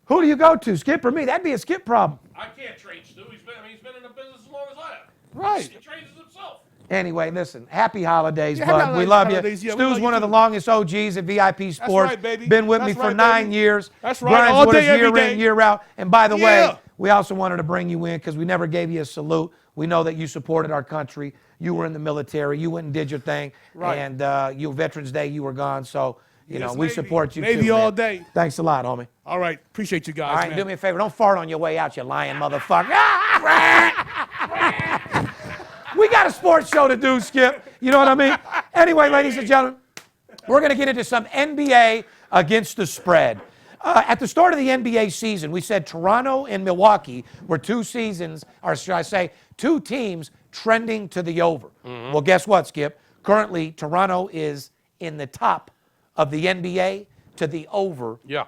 Who do you go to, Skip or me? That'd be a Skip problem. I can't train Stu. He's been in the business as long as I have. Right. He trains himself. Anyway, listen, happy holidays, Yeah, bud. happy We love holidays. you. Yeah, we Stu's love you one of the too. longest OGs at VIP Sports. right, baby. Been with me That's for right, 9 baby. years. That's right. Grinds All with day, us year every day. in, year out. And by the Yeah. way, we also wanted to bring you in because we never gave you a salute. We know that you supported our country. You were in the military. You went and did your thing. Right. And you Veterans Day, you were gone. So, Yes, we Navy. support you Navy too, all man. day. Thanks a lot, homie. All right. Appreciate you guys, All right, man. do me a favor. Don't fart on your way out, you lying motherfucker. We got a sports show to do, Skip. You know what I mean? Anyway, ladies and gentlemen, we're going to get into some NBA against the spread. At the start of the NBA season, we said Toronto and Milwaukee were two seasons, or should I say, two teams trending to the over. Well, guess what, Skip? Currently, Toronto is in the top of the NBA to the over. Yeah.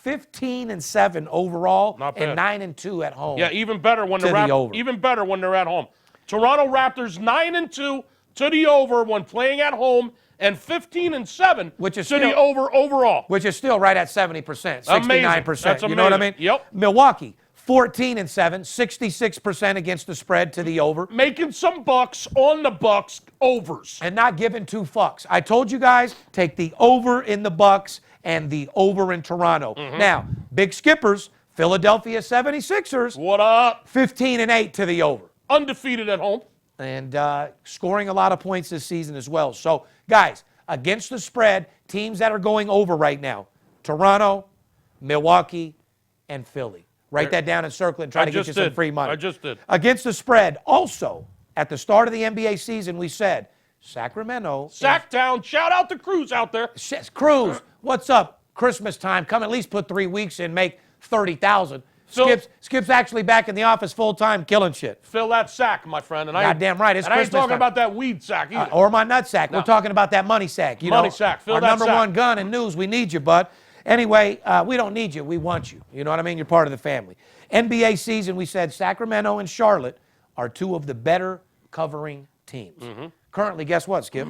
15-7 overall, Not bad. and 9-2 at home. Yeah, even better when To the over. even better when they're at home. Toronto Raptors 9-2 to the over when playing at home, and 15-7 Which is to the still- over overall. Which is still right at 70%, 69%. That's You know what I mean? amazing. Yep. Milwaukee, 14-7, 66% against the spread to the over, Making some bucks on the Bucks overs. and not giving two fucks. I told you guys, take the over in the Bucks and the over in Toronto. Now, big skippers, Philadelphia 76ers, What up? 15-8 to the over. Undefeated at home. And scoring a lot of points this season as well. So, guys, against the spread, teams that are going over right now, Toronto, Milwaukee, and Philly. Write that down and circle it and try to get you some free money. I just did. Against the spread, also, at the start of the NBA season, we said Sacramento. Sacktown. Shout out to Cruz out there. Cruz, what's up? Christmas time. Come at least put 3 weeks in, make $30,000. So- Skip's actually back in the office full time, killing shit. Fill that sack, my friend. And Goddamn right, it's and I ain't Christmas talking time. about that weed sack either. Or my nut sack. No. We're talking about that money sack. You Money know, sack. Fill our that number sack. one gun in news. We need you, bud. Anyway, we don't need you. We want you. You know what I mean? You're part of the family. NBA season, we said Sacramento and Charlotte are two of the better covering teams. Currently, guess what, Skip?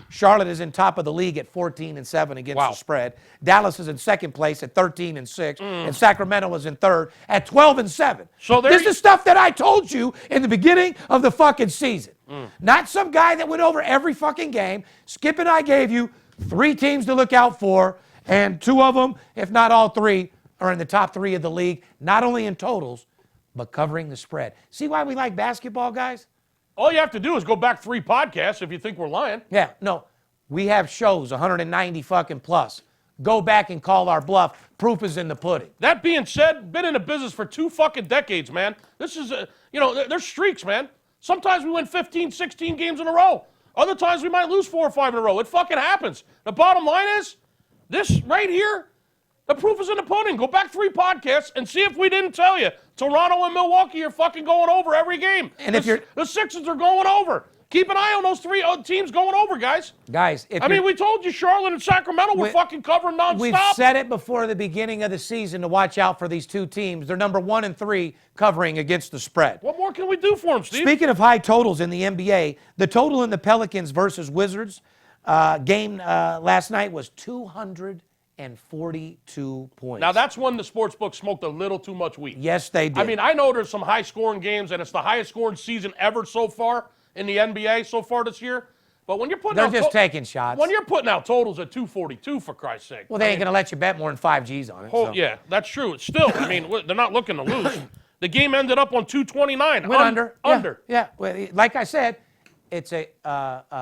Charlotte is in top of the league at 14-7 against Wow. the spread. Dallas is in second place at 13-6, and Sacramento is in third at 12-7. So there this you- is stuff that I told you in the beginning of the fucking season. Not some guy that went over every fucking game. Skip and I gave you 3 teams to look out for, and 2 of them, if not all 3, are in the top 3 of the league, not only in totals, but covering the spread. See why we like basketball, guys? All you have to do is go back 3 podcasts if you think we're lying. Yeah, no. We have shows, 190 fucking plus. Go back and call our bluff. Proof is in the pudding. That being said, been in the business for 2 fucking decades, man. This is, there's streaks, man. Sometimes we win 15, 16 games in a row. Other times we might lose 4 or 5 in a row. It fucking happens. The bottom line is, this right here, the proof is in the pudding. Go back 3 podcasts and see if we didn't tell you. Toronto and Milwaukee are fucking going over every game. And if you're- the Sixers are going over. Keep an eye on those 3 teams going over, guys. Guys, if I mean, we told you Charlotte and Sacramento were fucking covering nonstop. We've said it before the beginning of the season to watch out for these 2 teams. They're number 1 and 3 covering against the spread. What more can we do for them, Steve? Speaking of high totals in the NBA, the total in the Pelicans versus Wizards game last night was 242 points. Now, that's when the sports book smoked a little too much weed. Yes, they did. I mean, I know there's some high-scoring games, and it's the highest-scoring season ever so far in the NBA so far this year. But when you're putting they're out just taking shots. when you're putting out totals at 242, for Christ's sake. Well, they ain't going to let you bet more than 5 G's on it. Oh, so. yeah, that's true. It's still, I mean, they're not looking to lose. The game ended up on 229. Went under. Under. Yeah. Well, like I said, it's a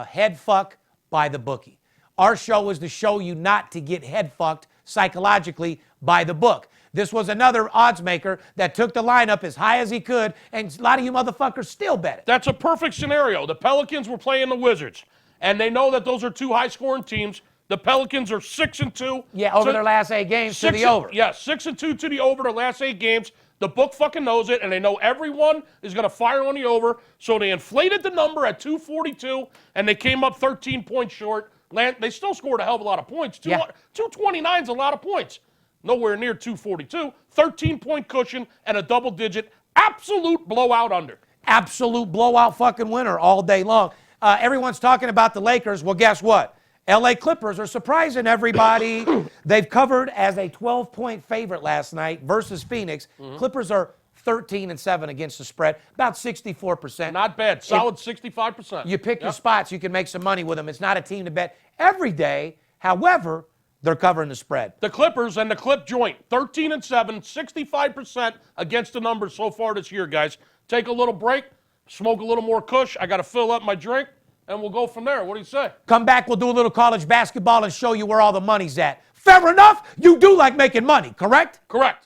head fuck by the bookie. Our show is to show you not to get head fucked psychologically by the book. This was another odds maker that took the lineup as high as he could, and a lot of you motherfuckers still bet it. That's a perfect scenario. The Pelicans were playing the Wizards, and they know that those are 2 high-scoring teams. The Pelicans are 6-2. Yeah, over their last 8 games to the over. Yeah, 6-2 to the over the last 8 games. The book fucking knows it, and they know everyone is going to fire on the over. So they inflated the number at 242, and they came up 13 points short. They still scored a hell of a lot of points. 229 is a lot of points. Nowhere near 242. 13-point cushion and a double-digit absolute blowout under. Absolute blowout fucking winner all day long. Everyone's talking about the Lakers. Well, guess what? LA Clippers are surprising everybody. They've covered as a 12-point favorite last night versus Phoenix. Clippers are 13-7 against the spread, about 64%. Not bad. Solid 65%. You pick your spots, you can make some money with them. It's not a team to bet every day. However, they're covering the spread. The Clippers and the Clip joint, 13-7, 65% against the numbers so far this year, guys. Take a little break, smoke a little more kush. I got to fill up my drink, and we'll go from there. What do you say? Come back, we'll do a little college basketball and show you where all the money's at. Fair enough? You do like making money, correct? Correct.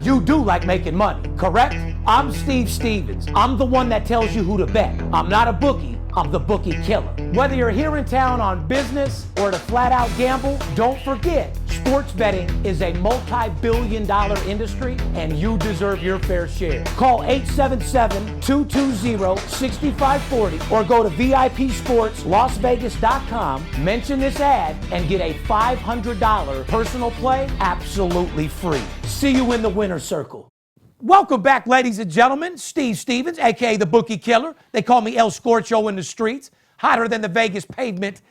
You do like making money, correct? I'm Steve Stevens. I'm the one that tells you who to bet. I'm not a bookie, I'm the Bookie Killer. Whether you're here in town on business or to flat out gamble, don't forget, sports betting is a multi-billion-dollar industry and you deserve your fair share. Call 877-220-6540 or go to VIPSportsLasVegas.com, mention this ad, and get a $500 personal play absolutely free. See you in the winner's circle. Welcome back, ladies and gentlemen. Steve Stevens, a.k.a. the Bookie Killer. They call me El Scorcho in the streets. Hotter than the Vegas pavement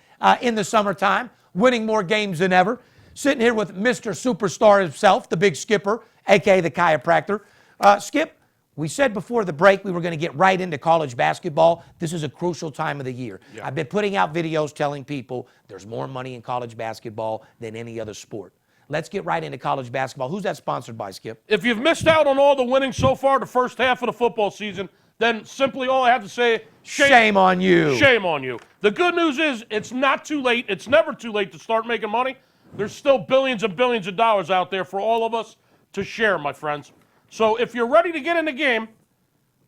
in the summertime. Winning more games than ever. Sitting here with Mr. Superstar himself, the Big Skipper, a.k.a. the chiropractor. Skip, we said before the break we were going to get right into college basketball. This is a crucial time of the year. Yeah. I've been putting out videos telling people there's more money in college basketball than any other sport. Let's get right into college basketball. Who's that sponsored by, Skip? If you've missed out on all the winning so far the first half of the football season, then simply all I have to say, shame on you. Shame on you. The good news is it's not too late. It's never too late to start making money. There's still billions and billions of dollars out there for all of us to share, my friends. So if you're ready to get in the game,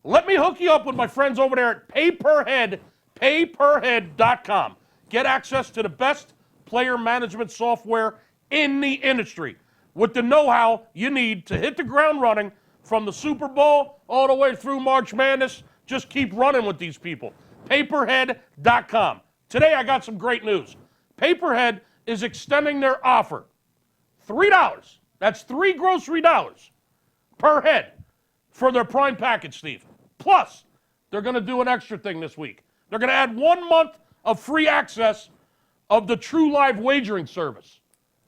let me hook you up with my friends over there at payperhead.com. Get access to the best player management software in the industry with the know-how you need to hit the ground running from the Super Bowl all the way through March Madness. Just keep running with these people. Payperhead.com. Today I got some great news. Payperhead is extending their offer. $3. That's $3 grocery dollars per head for their Prime package, Steve. Plus, they're going to do an extra thing this week. They're going to add 1 month of free access of the True Live wagering service.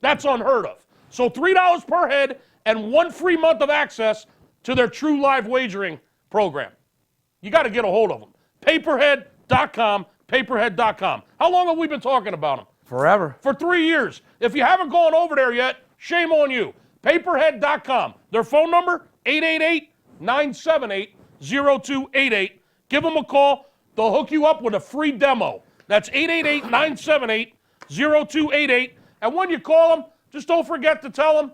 That's unheard of. So $3 per head and 1 free month of access to their True Live wagering program. You got to get a hold of them. Payperhead.com, payperhead.com. How long have we been talking about them? Forever. For 3 years. If you haven't gone over there yet, shame on you. Payperhead.com. Their phone number, 888-978-0288. Give them a call. They'll hook you up with a free demo. That's 888-978-0288. And when you call them, just don't forget to tell them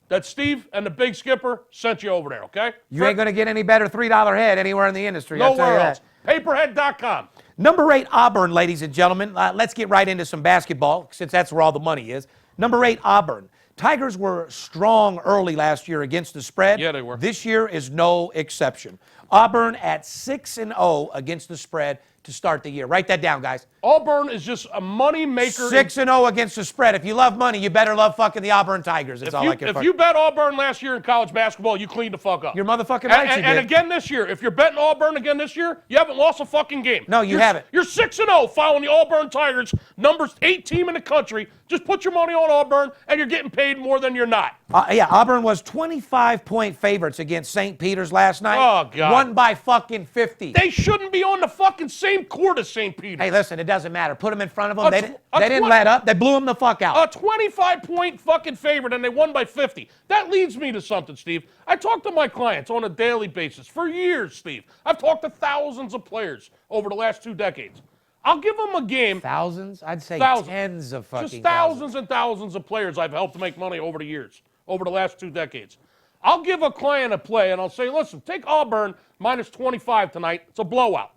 that Steve and the Big Skipper sent you over there, okay? You ain't going to get any better $3 head anywhere in the industry. I'll tell Nowhere you else. that. Paperhead.com. Number 8, Auburn, ladies and gentlemen. Let's get right into some basketball, since that's where all the money is. Number 8, Auburn. Tigers were strong early last year against the spread. Yeah, they were. This year is no exception. Auburn at 6-0 against the spread to start the year. Write that down, guys. Auburn is just a money maker. 6-0 against the spread. If you love money, you better love fucking the Auburn Tigers. That's all I can If fucking... you bet Auburn last year in college basketball, you cleaned the fuck up. You're motherfucking right, you And did. again this year, if you're betting Auburn again this year, you haven't lost a fucking game. No, you haven't. You're 6-0 following the Auburn Tigers, number 8 team in the country. Just put your money on Auburn, and you're getting paid more than you're not. Yeah, Auburn was 25-point favorites against St. Peter's last night. Oh, God. Won by fucking 50. They shouldn't be on the fucking same court as St. Peter's. Hey, listen, it doesn't matter. Put them in front of them. A They didn't let up. They blew them the fuck out. A 25-point fucking favorite, and they won by 50. That leads me to something, Steve. I talk to my clients on a daily basis for years, Steve. I've talked to thousands of players over the last 2 decades. I'll give them a game. Thousands? I'd say Thousands. tens of fucking Just thousands and thousands of players I've helped make money over the years, over the last 2 decades. I'll give a client a play, and I'll say, listen, take Auburn minus 25 tonight. It's a blowout.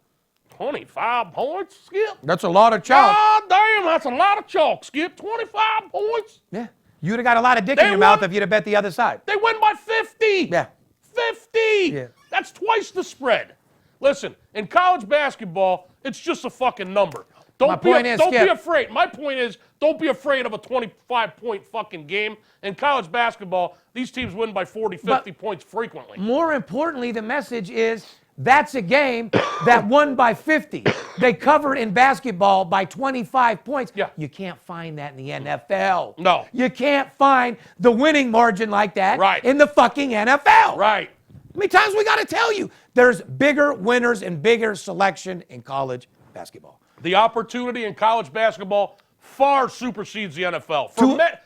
25 points, Skip? That's a lot of chalk. God damn, that's a lot of chalk, Skip. 25 points? Yeah. You'd have got a lot of dick They in your won. mouth if you'd have bet the other side. They win by 50. Yeah. 50. Yeah. That's twice the spread. Listen, in college basketball, it's just a fucking number. Don't be afraid. My point is, don't be afraid of a 25-point fucking game. In college basketball, these teams win by 40, 50 points frequently. More importantly, the message is that's a game that won by 50. They covered in basketball by 25 points. Yeah. You can't find that in the NFL. No. You can't find the winning margin like that Right. in the fucking NFL. Right. How many times we got to tell you? There's bigger winners and bigger selection in college basketball. The opportunity in college basketball far supersedes the NFL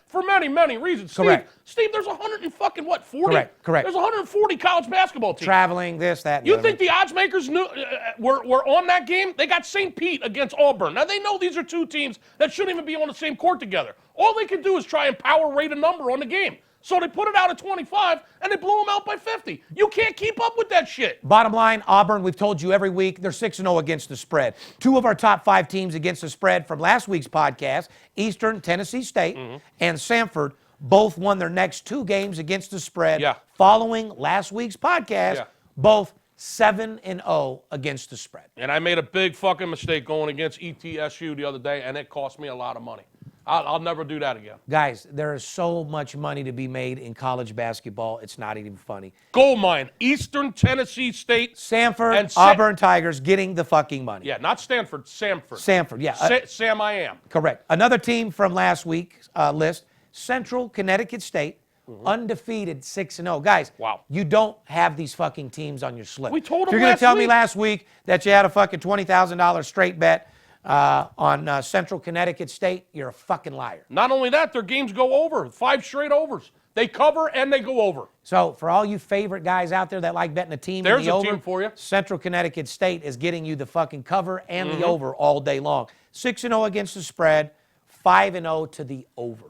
for many, many reasons. Correct. Steve, there's 100 and fucking what, 40? Correct. There's 140 college basketball teams. Traveling, this, that, and You the other. think the odds makers knew were on that game? They got St. Pete against Auburn. Now, they know these are 2 teams that shouldn't even be on the same court together. All they can do is try and power rate a number on the game. So they put it out at 25, and they blew them out by 50. You can't keep up with that shit. Bottom line, Auburn, we've told you every week, they're 6-0 against the spread. 2 of our top 5 teams against the spread from last week's podcast, Eastern Tennessee State and Samford, both won their next 2 games against the spread. Yeah. Following last week's podcast, Yeah. both 7-0 against the spread. And I made a big fucking mistake going against ETSU the other day, and it cost me a lot of money. I'll never do that again. Guys, there is so much money to be made in college basketball, it's not even funny. Gold mine, Eastern Tennessee State. Samford, And Auburn Tigers getting the fucking money. Yeah, not Stanford, Samford. Samford, yeah. Sam I am. Correct. Another team from last week's list, Central Connecticut State, undefeated 6-0. Guys, Wow. you don't have these fucking teams on your slip. We told If you're them gonna last tell me week. last week that you had a fucking $20,000 straight bet on Central Connecticut State, you're a fucking liar. Not only that, their games go over. 5 straight overs. They cover and they go over. So for all you favorite guys out there that like betting a team There's in the a over, team for you. Central Connecticut State is getting you the fucking cover and the over all day long. 6-0 against the spread, 5-0 to the over.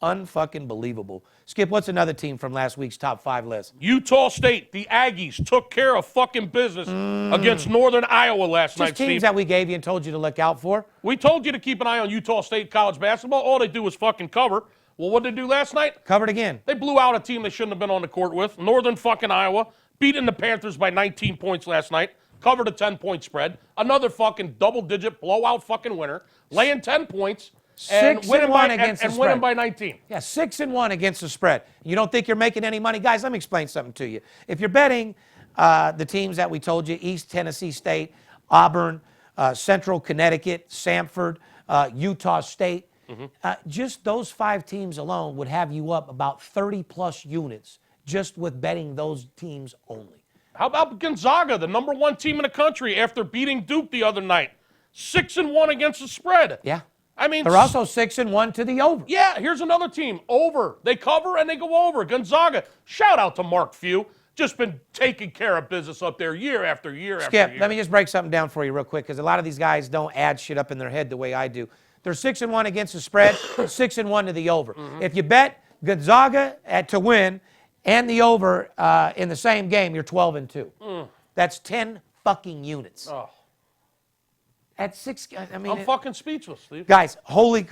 Unfucking believable. Skip, what's another team from last week's top 5 list? Utah State, the Aggies, took care of fucking business against Northern Iowa last night, Just teams Steve. that we gave you and told you to look out for. We told you to keep an eye on Utah State college basketball. All they do is fucking cover. Well, what did they do last night? Covered again. They blew out a team they shouldn't have been on the court with. Northern fucking Iowa, beating the Panthers by 19 points last night. Covered a 10-point spread. Another fucking double-digit blowout fucking winner. Laying 10 points. And 6-1 winning by, against the and winning spread. by 19. Yeah, 6-1 against the spread. You don't think you're making any money? Guys, let me explain something to you. If you're betting the teams that we told you, East Tennessee State, Auburn, Central Connecticut, Samford, Utah State, just those 5 teams alone would have you up about 30-plus units just with betting those teams only. How about Gonzaga, the number 1 team in the country after beating Duke the other night? 6-1 against the spread. Yeah. I mean, They're also 6-1 to the over. yeah, here's another team. Over. They cover and they go over. Gonzaga. Shout out to Mark Few. Just been taking care of business up there year after year after Skip, year. let me just break something down for you real quick because a lot of these guys don't add shit up in their head the way I do. They're 6-1 against the spread, 6-1 to the over. If you bet Gonzaga to win and the over in the same game, you're 12-2. That's 10 fucking units. Oh. At 6, I mean. I'm fucking speechless, Steve. Guys,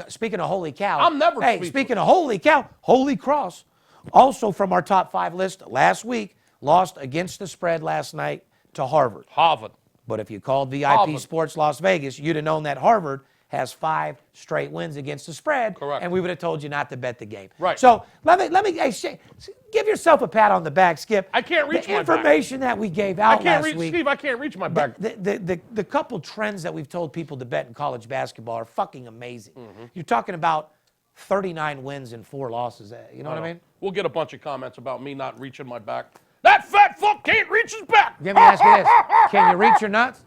speaking of holy cow. I'm never Hey, speechless. speaking of holy cow, Holy Cross, also from our top 5 list last week, lost against the spread last night to Harvard. Harvard. But if you called VIP Harvard. Sports Las Vegas, you'd have known that Harvard has 5 straight wins against the spread. Correct. And we would have told you not to bet the game. Right. So let me give yourself a pat on the back, Skip. I can't reach the my back. information that we gave I out can't last reach, week. Steve, I can't reach my back. The couple trends that we've told people to bet in college basketball are fucking amazing. Mm-hmm. You're talking about 39 wins and 4 losses. You know what I mean? We'll get a bunch of comments about me not reaching my back. That fat fuck can't reach his back. Let me ask you this. Can you reach your nuts?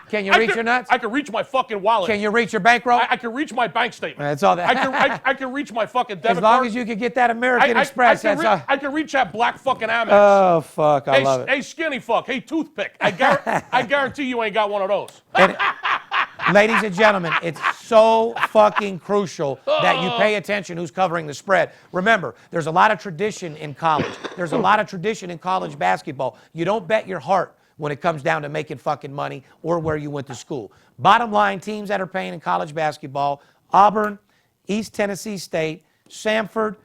Can you reach your nuts? I can reach my fucking wallet. Can you reach your bankroll? I can reach my bank statement. That's all that. I can reach my fucking debit As long card. as you can get that American Express. I can reach that black fucking Amex. Oh, fuck. I love it. Hey, skinny fuck. Hey, toothpick. I guarantee you ain't got one of those. And, ladies and gentlemen, it's so fucking crucial that you pay attention who's covering the spread. Remember, there's a lot of tradition in college. There's a lot of tradition in college basketball. You don't bet your heart when it comes down to making fucking money or where you went to school. Bottom line, teams that are paying in college basketball, Auburn, East Tennessee State, Samford,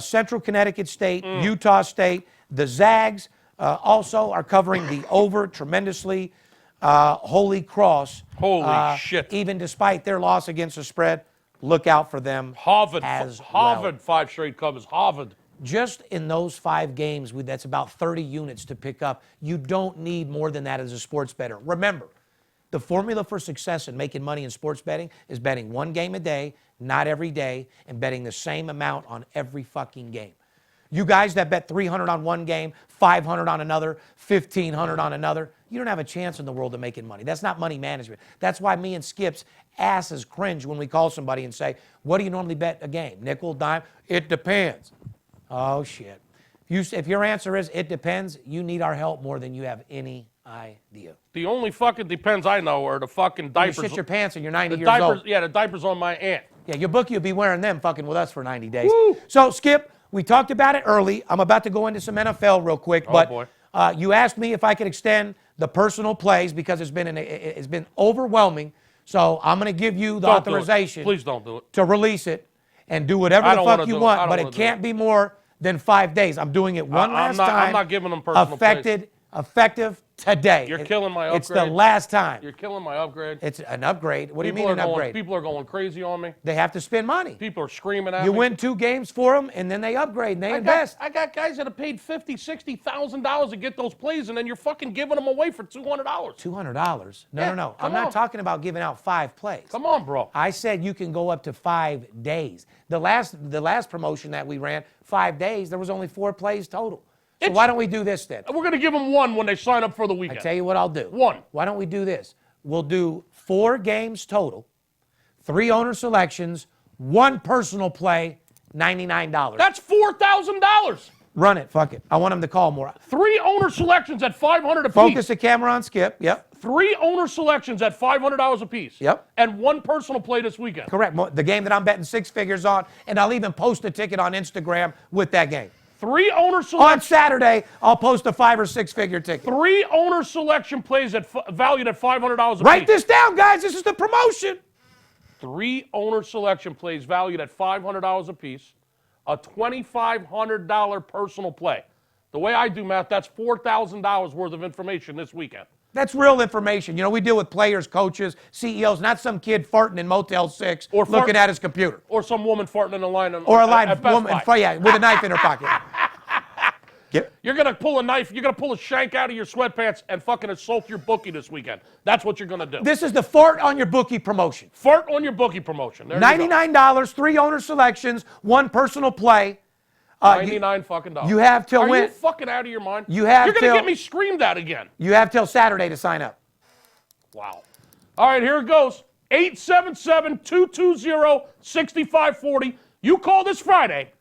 Central Connecticut State, Utah State. The Zags also are covering the over tremendously. Holy Cross. Holy shit. Even despite their loss against the spread, look out for them. Harvard, as Harvard, well. 5 straight covers. Harvard. Just in those 5 games, that's about 30 units to pick up. You don't need more than that as a sports bettor. Remember, the formula for success in making money in sports betting is betting 1 game a day, not every day, and betting the same amount on every fucking game. You guys that bet 300 on one game, 500 on another, 1,500 on another, you don't have a chance in the world of making money. That's not money management. That's why me and Skip's asses cringe when we call somebody and say, what do you normally bet a game? Nickel, dime? It depends. Oh, shit. If your answer is it depends, you need our help more than you have any idea. The only fucking depends I know are the fucking You diapers. shit your pants and you're 90 years diapers, old. yeah, the diapers on my aunt. Yeah, your bookie will be wearing them fucking with us for 90 days. Woo. So, Skip, we talked about it early. I'm about to go into some NFL real quick. But boy. You asked me if I could extend the personal plays because it's been overwhelming. So I'm going to give you the Don't do it. authorization Please don't do it. to release it and do whatever I the don't fuck wanna you do it. I want. don't But wanna it do can't be more than 5 days. I'm doing it one last time. I'm not giving them personal plays. Effective today. You're killing my It's the upgrade. last time. You're killing my upgrade. It's an upgrade. What do you mean People an are upgrade? People are going crazy on me. They have to spend money. People are screaming at You me. win 2 games for them, and then they upgrade and they I invest. got guys that have paid $50,000, $60,000 to get those plays, and then you're fucking giving them away for $200. $200? Yeah, No. come I'm not on. talking about giving out 5 plays. Come on, bro. I said you can go up to 5 days. The last promotion that we ran, 5 days, there was only 4 plays total. So why don't we do this then? We're going to give them 1 when they sign up for the I weekend. tell you what I'll do. 1. Why don't we do this? We'll do 4 games total, 3 owner selections, 1 personal play, $99. That's $4,000. Run it. Fuck it. I want them to call more. 3 owner selections at $500 apiece. Focus the camera on Skip. Yep. 3 owner selections at $500 apiece. Yep. And 1 personal play this weekend. Correct. The game that I'm betting 6 figures on, and I'll even post a ticket on Instagram with that game. 3 owner On selections. Saturday, I'll post a 5 or 6 figure ticket. 3 owner selection plays at valued at $500 apiece. Write this down, guys. This is the promotion. 3 owner selection plays valued at $500 apiece. A $2,500 personal play. The way I do math, that's $4,000 worth of information this weekend. That's real information. You know, we deal with players, coaches, CEOs, not some kid farting in Motel 6 Or looking at his computer. Or some woman farting in a line. Or a at live Best woman, Buy. yeah, with a knife in her pocket. You're going to pull a knife, you're going to pull a shank out of your sweatpants and fucking assault your bookie this weekend. That's what you're going to do. This is the fart on your bookie promotion. Fart on your bookie promotion. There you go. $99, 3 owner selections, 1 personal play. $99 fucking dollars. You have till Are when? you fucking out of your mind? You have You're going to till- get me screamed at again. You have till Saturday to sign up. Wow. All right, here it goes. 877-220-6540. You call this Friday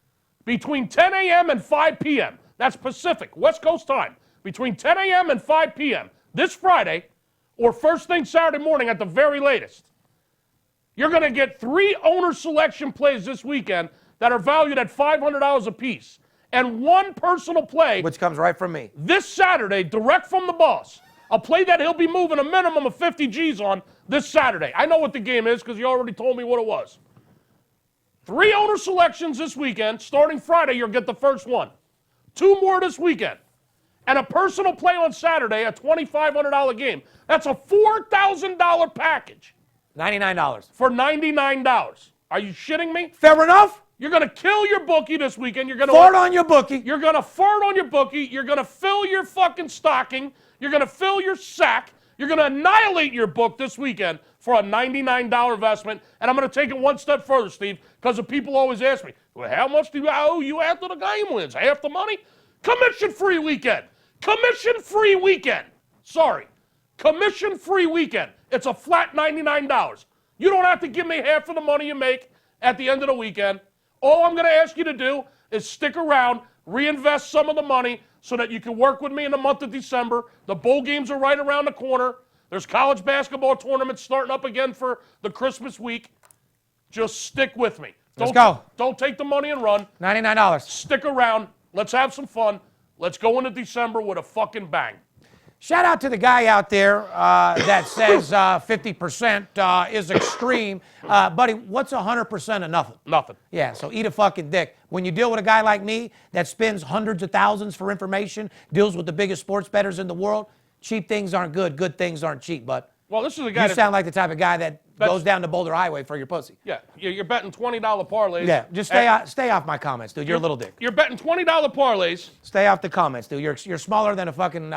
between 10 a.m. and 5 p.m. That's Pacific, West Coast time. Between 10 a.m. and 5 p.m. this Friday or first thing Saturday morning at the very latest. You're going to get 3 owner selection plays this weekend that are valued at $500 a piece. And one personal play, Which comes right from me. this Saturday, direct from the boss. A play that he'll be moving a minimum of 50 G's on this Saturday. I know what the game is because you already told me what it was. 3 owner selections this weekend. Starting Friday, you'll get the first one. 2 more this weekend. And a personal play on Saturday, a $2,500 game. That's a $4,000 package $99. for $99. Are you shitting me? Fair enough? You're going to kill your bookie this weekend. You're going to Fart on your bookie. You're going to fart on your bookie. You're going to fill your fucking stocking. You're going to fill your sack. You're going to annihilate your book this weekend for a $99 investment. And I'm going to take it one step further, Steve, because the people always ask me, well, how much do I owe you after the game wins? Half the money? Commission-free weekend. Commission-free weekend. Sorry. Commission-free weekend. It's a flat $99. You don't have to give me half of the money you make at the end of the weekend. All I'm going to ask you to do is stick around, reinvest some of the money so that you can work with me in the month of December. The bowl games are right around the corner. There's college basketball tournaments starting up again for the Christmas week. Just stick with me. Let's go. Don't take the money and run. $99. Stick around. Let's have some fun. Let's go into December with a fucking bang. Shout out to the guy out there that says 50% is extreme. Buddy, what's 100% of nothing? Nothing. Yeah, so eat a fucking dick. When you deal with a guy like me that spends hundreds of thousands for information, deals with the biggest sports bettors in the world, cheap things aren't good, good things aren't cheap, bud. Well, this is a guy You sound like the type of guy that goes down to Boulder Highway for your pussy. Yeah, you're betting $20 parlays. Yeah, just stay off my comments, dude. You're a little dick. You're betting $20 parlays. Stay off the comments, dude. You're smaller than a fucking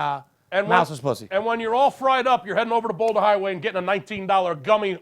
mouse's pussy. And when you're all fried up, you're heading over to Boulder Highway and getting a $19 gummy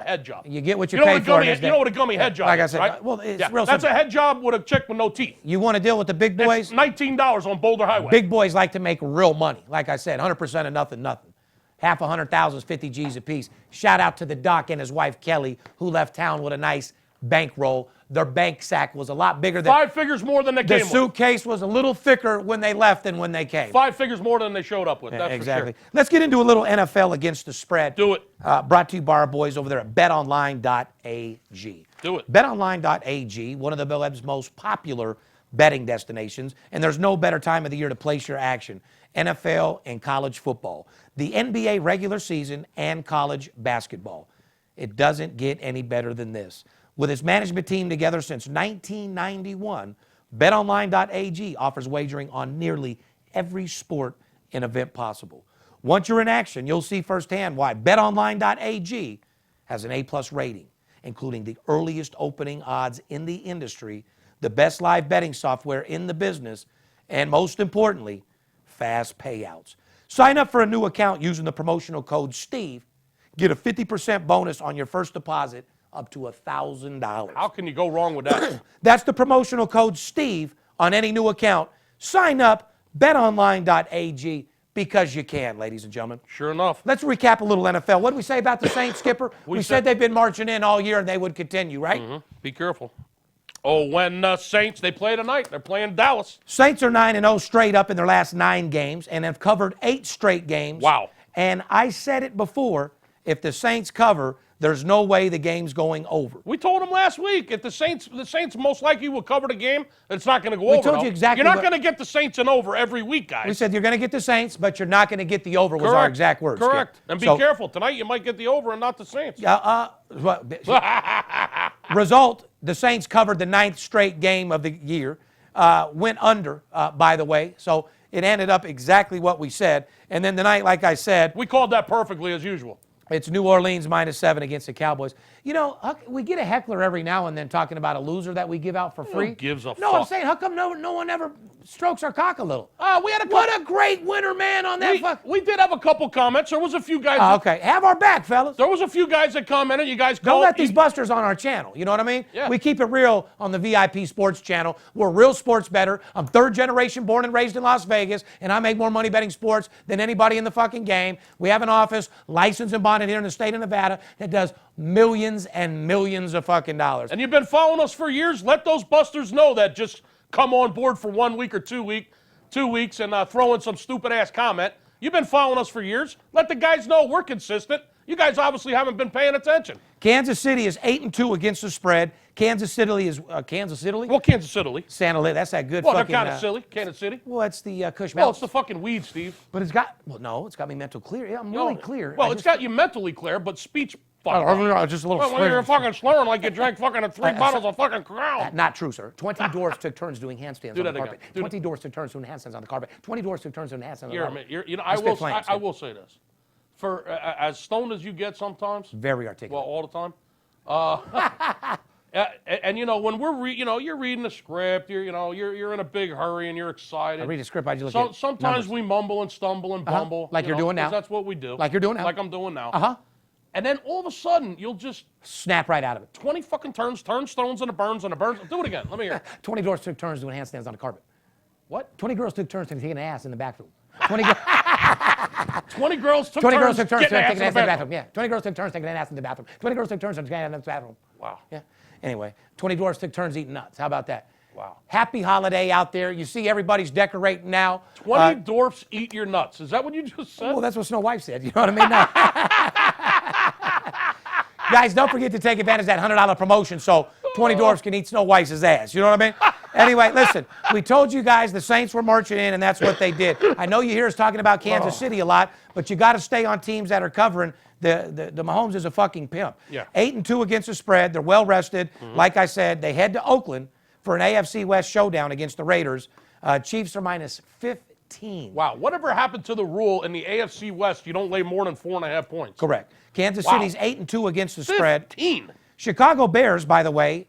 head job. You get what you pay for. You know what a gummy head job like is, I said, right? well, it's Yeah, real that's simple. a head job with a chick with no teeth. You want to deal with the big boys? It's $19 on Boulder Highway. Big boys like to make real money. Like I said, 100% of nothing, nothing. Half 100,000 is 50 G's a piece. Shout out to the doc and his wife, Kelly, who left town with a nice bankroll. Their bank sack was a lot bigger than... 5 figures more than they came The with. suitcase was a little thicker when they left than when they came. 5 figures more than they showed up with. That's Exactly. for sure. Let's get into a little NFL against the spread. Do it. Brought to you by our boys over there at betonline.ag. Do it. BetOnline.ag, one of the web's most popular betting destinations, and there's no better time of the year to place your action. NFL and college football, the NBA regular season, and college basketball. It doesn't get any better than this. With its management team together since 1991, BetOnline.ag offers wagering on nearly every sport and event possible. Once you're in action, you'll see firsthand why BetOnline.ag has an A+ rating, including the earliest opening odds in the industry, the best live betting software in the business, and most importantly, fast payouts. Sign up for a new account using the promotional code STEVE. Get a 50% bonus on your first deposit up to $1,000. How can you go wrong with that? That's the promotional code STEVE on any new account. Sign up, betonline.ag, because you can, ladies and gentlemen. Sure enough. Let's recap a little NFL. What did we say about the Saints, Skipper? We said said they've been marching in all year and they would continue, right? Be careful. Oh, when Saints, they play tonight. They're playing Dallas. Saints are 9-0 straight up in their last 9 games and have covered 8 straight games. Wow. And I said it before, if the Saints cover, there's no way the game's going over. We told them last week, if the Saints most likely will cover the game, it's not going to go over. told you exactly You're not what- going to get the Saints in over every week, guys. We said you're going to get the Saints, but you're not going to get the over, was our Correct. exact words. Correct. Skip. And be So, careful. Tonight you might get the over and not the Saints. Result, the Saints covered the 9th straight game of the year, went under, by the way, so it ended up exactly what we said. And then tonight, like I said, We called that perfectly as usual. it's New Orleans -7 against the Cowboys. You know, we get a heckler every now and then talking about a loser that we give out for free. gives a No, I'm fuck? saying, how come no one ever strokes our cock a little? We had What a great winner, man, on that fuck. we did have a couple comments. There was a few guys. Okay, have our back, fellas. There was a few guys that commented. You guys Don't called. let these busters on our channel. You know what I mean? Yeah. We keep it real on the VIP Sports channel. We're real sports better. I'm 3rd generation born and raised in Las Vegas, and I make more money betting sports than anybody in the fucking game. We have an office, licensed and bonded here in the state of Nevada, that does millions and millions of fucking dollars. And you've been following us for years. Let those busters know that just come on board for 1 week or 2 weeks and throw in some stupid ass comment. You've been following us for years. Let the guys know we're consistent. You guys obviously haven't been paying attention. Kansas City is 8-2 against the spread. Kansas City is Kansas City. Well, Kansas City. Santa Lee. That's that good Well, fucking. they're kind of silly. Kansas City. Well, it's the Kush Well, Mountains. it's the fucking weed, Steve. But it's got. Well, no, it's got me mental clear. Yeah, I'm really clear. Well, it's got you mentally clear, but speech. Fuck. just a little. Well, when you're fucking slurring like you drank fucking 3 bottles of fucking Crown. Not true, sir. 20 dwarfs took turns doing handstands on the that again. carpet. 20 dwarfs took turns doing handstands on the carpet. 20 dwarfs took turns doing handstands on the carpet. You know, Spit flames, I will say this. For as stoned as you get sometimes, Very articulate. well, all the time. And you know, when we're you're reading the script, you're in a big hurry and you're excited. I read a script. I just look at Sometimes numbers. we mumble and stumble and bumble, Like you're doing 'cause now. That's what we do. Like you're doing now. Like I'm doing now. Uh-huh. And then all of a sudden, you'll just Snap right out of it. 20 fucking turns, turn stones and a burns and a burns. Do it again. Let me hear it. 20 dwarfs took turns doing handstands on the carpet. What? 20 girls took turns taking an ass in the bathroom. 20 girls took 20 turns girls took turns getting taking ass an in ass in the the bathroom. bathroom. Yeah. 20 girls took turns taking an ass in the bathroom. 20 girls took turns taking an ass in the bathroom. Wow. Yeah. Anyway, 20 dwarfs took turns eating nuts. How about that? Wow. Happy holiday out there. You see everybody's decorating now. 20 dwarfs eat your nuts. Is that what you just said? Well, that's what Snow White said. You know what I mean? No. Guys, don't forget to take advantage of that $100 promotion so 20 dwarfs can eat Snow White's ass. You know what I mean? Anyway, listen, we told you guys the Saints were marching in, and that's what they did. I know you hear us talking about Kansas City a lot, but you got to stay on teams that are covering. The Mahomes is a fucking pimp. Yeah. 8-2 against the spread. They're well rested. Like I said, they head to Oakland for an AFC West showdown against the Raiders. Chiefs are minus 15. Wow. Whatever happened to the rule in the AFC West, you don't lay more than 4.5 points? Correct. Kansas Wow. City's 8-2 against the spread. 15. Chicago Bears, by the way,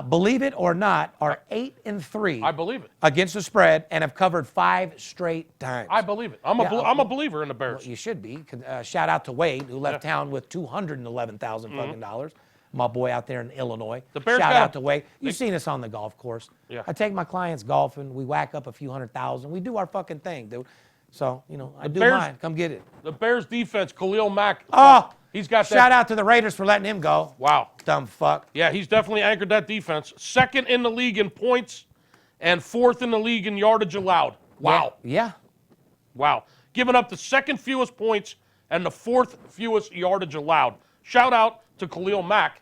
believe it or not, are 8-3. I believe it. Against the spread and have covered 5 straight times. I believe it. I'm a believer in the Bears. You should be. Shout out to Wade, who left town with $211,000 fucking dollars. My boy out there in Illinois. The Bears Shout got out to Wade. You've seen us on the golf course. Yeah. I take my clients golfing. We whack up a few $100,000. We do our fucking thing, dude. So, I do Bears- mine. Come get it. The Bears defense, Khalil Mack. Oh, he's got that. shout out to the Raiders for letting him go. Wow. Dumb fuck. Yeah, he's definitely anchored that defense. Second in the league in points and fourth in the league in yardage allowed. Wow. Yeah. Wow. Giving up the second fewest points and the fourth fewest yardage allowed. Shout out to Khalil Mack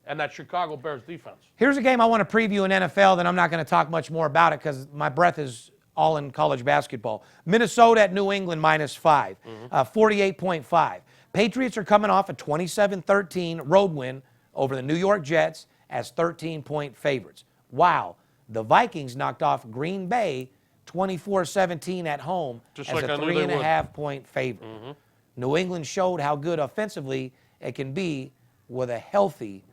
and that Chicago Bears defense. Here's a game I want to preview in NFL, then I'm not going to talk much more about it because my breath is all in college basketball. Minnesota at New England minus 5, 48.5. Patriots are coming off a 27-13 road win over the New York Jets as 13-point favorites. Wow. The Vikings knocked off Green Bay 24-17 at home Just as like a I knew they would. 3.5-point favorite. New England showed how good offensively it can be with a healthy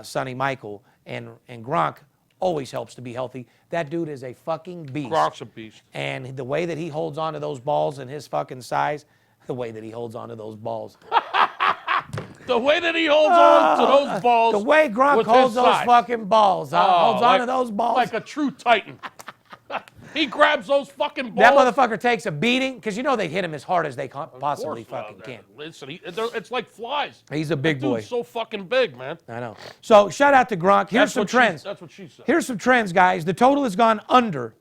Sonny Michael, and Gronk always helps to be healthy. That dude is a fucking beast. Gronk's a beast. And the way that he holds on to those balls and his fucking size, the way that he holds on to those balls. The way that he holds on to those balls. The way Gronk with holds his those size. fucking balls. Holds on to those balls. Like a true Titan. He grabs those fucking balls. That motherfucker takes a beating because you know they hit him as hard as they possibly Of course, fucking can. Listen, it's like flies. He's a big That dude's boy. so fucking big, man. I know. So shout out to Gronk. Here's That's some what trends. That's what she said. Here's some trends, guys. The total has gone under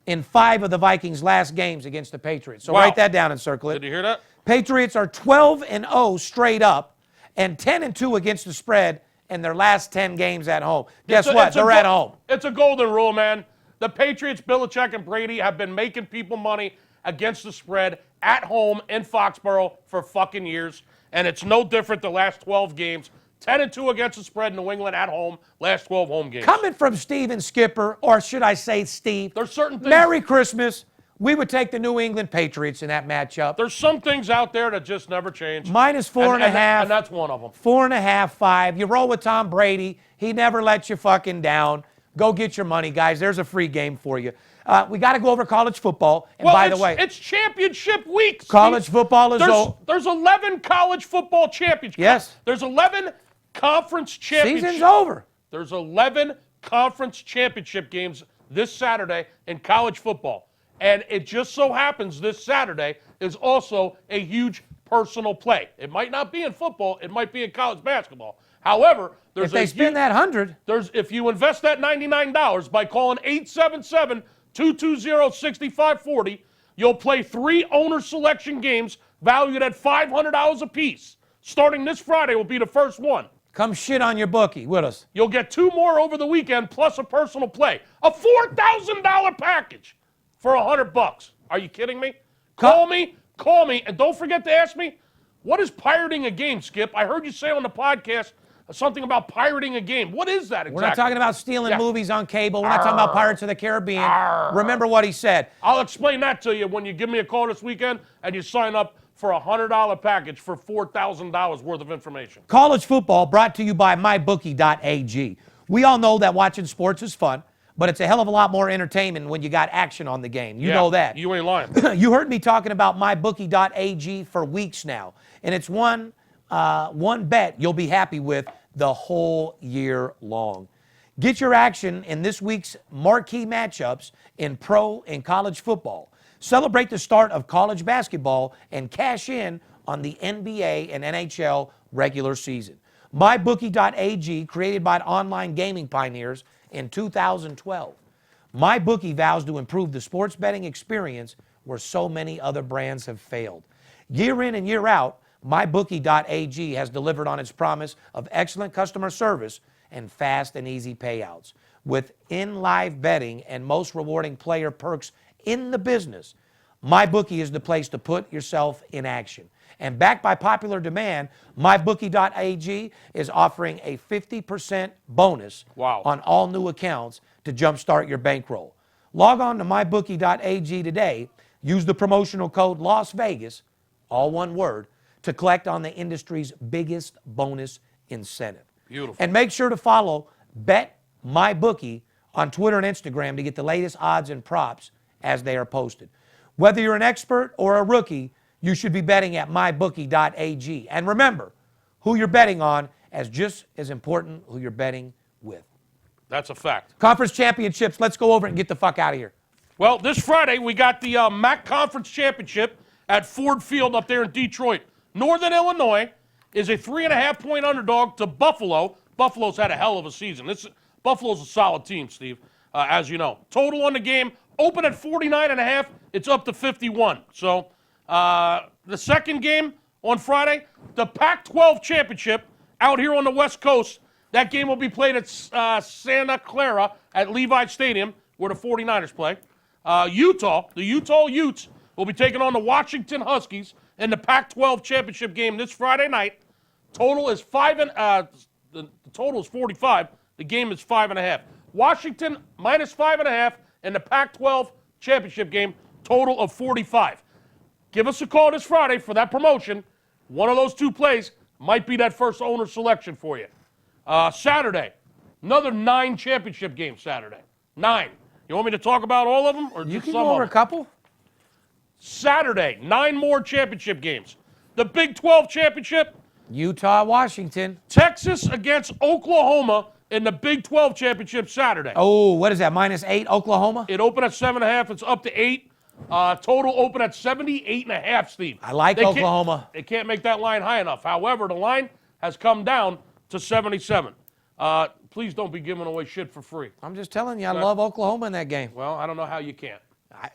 in 5 of the Vikings' last games against the Patriots. So Wow. write that down and circle it. Did you hear that? Patriots are 12-0 straight up and 10-2 against the spread in their last 10 games at home. Guess what? They're at home. It's a golden rule, man. The Patriots, Belichick, and Brady have been making people money against the spread at home in Foxborough for fucking years, and it's no different the last 12 games. 10-2 against the spread in New England at home, last 12 home games. Coming from Steve and Skipper, or should I say Steve, There's certain things. Merry Christmas. We would take the New England Patriots in that matchup. There's some things out there that just never change. Minus 4.5. And that's one of them. 4.5, 5. You roll with Tom Brady. He never lets you fucking down. Go get your money, guys. There's a free game for you. We got to go over college football. And by the way, it's championship week. Steve. college football is over. There's 11 college football championships. Yes. There's 11 conference championships. Season's over. There's 11 conference championship games this Saturday in college football. And it just so happens this Saturday is also a huge personal play. It might not be in football. It might be in college basketball. However, there's If they spend that 100, if you invest that $99 by calling 877-220-6540, you'll play 3 owner selection games valued at $500 apiece. Starting this Friday will be the first one. Come shit on your bookie with us. You'll get 2 more over the weekend plus a personal play. A $4,000 package for $100. Are you kidding me? Call me, and don't forget to ask me, what is pirating a game, Skip? I heard you say on the podcast something about pirating a game. What is that exactly? We're not talking about stealing movies on cable. We're not talking about Pirates of the Caribbean. Remember what he said. I'll explain that to you when you give me a call this weekend and you sign up for a $100 package for $4,000 worth of information. College football brought to you by mybookie.ag. We all know that watching sports is fun, but it's a hell of a lot more entertainment when you got action on the game. You know that. You ain't lying. You heard me talking about mybookie.ag for weeks now, and it's one bet you'll be happy with the whole year long. Get your action in this week's marquee matchups in pro and college football. Celebrate the start of college basketball and cash in on the NBA and NHL regular season. MyBookie.ag, created by online gaming pioneers in 2012. MyBookie vows to improve the sports betting experience where so many other brands have failed. Year in and year out, MyBookie.ag has delivered on its promise of excellent customer service and fast and easy payouts. With in-live betting and most rewarding player perks in the business, MyBookie is the place to put yourself in action. And backed by popular demand, MyBookie.ag is offering a 50% bonus on all new accounts to jumpstart your bankroll. Log on to MyBookie.ag today. Use the promotional code Las Vegas, all one word, to collect on the industry's biggest bonus incentive. Beautiful. And make sure to follow Bet MyBookie on Twitter and Instagram to get the latest odds and props as they are posted. Whether you're an expert or a rookie, you should be betting at mybookie.ag. And remember, who you're betting on is just as important who you're betting with. That's a fact. Conference championships, let's go over it and get the fuck out of here. Well, this Friday, we got the MAC Conference Championship at Ford Field up there in Detroit. Northern Illinois is a 3.5-point underdog to Buffalo. Buffalo's had a hell of a season. Buffalo's a solid team, Steve, as you know. Total on the game, open at 49.5. It's up to 51. So the second game on Friday, the Pac-12 Championship out here on the West Coast. That game will be played at Santa Clara at Levi Stadium, where the 49ers play. The Utah Utes will be taking on the Washington Huskies in the Pac-12 Championship game this Friday night. Total is the total is 45. The game is 5.5. Washington minus 5.5 in the Pac-12 Championship game. Total of 45. Give us a call this Friday for that promotion. One of those two plays might be that first owner selection for you. Saturday, another 9 championship games Saturday. 9. You want me to talk about all of them? Or You just can some go over a of them? couple. Saturday, 9 more championship games. The Big 12 Championship, Utah, Washington. Texas against Oklahoma in the Big 12 Championship Saturday. Oh, what is that, -8, Oklahoma? It opened at 7.5. It's up to 8. Total open at 78.5, Steve. I like Oklahoma. They can't make that line high enough. However, the line has come down to 77. Please don't be giving away shit for free. I'm just telling you, I love Oklahoma in that game. Well, I don't know how you can't.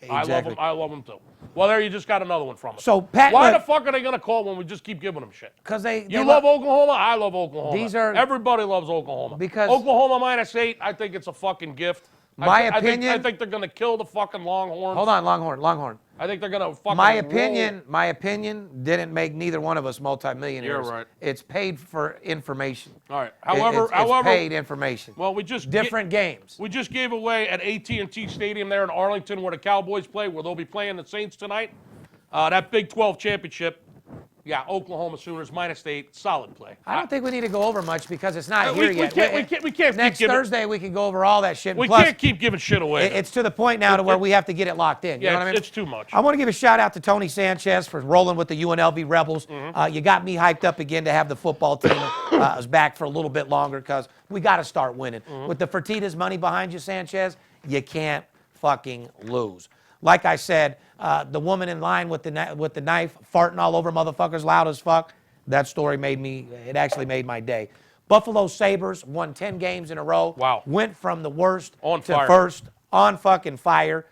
Exactly. I love them too. Well, there you just got another one from us. So, Pat, why look- the fuck are they going to call when we just keep giving them shit? Because they You love Oklahoma? I love Oklahoma. Everybody loves Oklahoma. Because- Oklahoma -8, I think it's a fucking gift. My I opinion- think they're going to kill the fucking Longhorns. Hold on, Longhorn. I think they're going to fucking My roll. opinion didn't make neither one of us multimillionaires. You're right. It's paid for information. All right. It's paid information. Well, we just Different games. We just gave away at AT&T Stadium there in Arlington, where the Cowboys play, where they'll be playing the Saints tonight. That Big 12 championship. Yeah, Oklahoma Sooners -8, solid play. I don't think we need to go over much because it's not We here yet. can't Next keep giving, Thursday we can go over all that shit. And We plus, can't keep giving shit away. It's to the point now to where we have to get it locked in. You know what I mean? It's too much. I want to give a shout out to Tony Sanchez for rolling with the UNLV Rebels. Mm-hmm. You got me hyped up again to have the football team is back for a little bit longer because we got to start winning. Mm-hmm. With the Fertitas money behind you, Sanchez, you can't fucking lose. Like I said, the woman in line with the knife farting all over motherfuckers loud as fuck, that story actually made my day. Buffalo Sabres won 10 games in a row. Wow. Went from the worst On to fire. first, on fucking fire.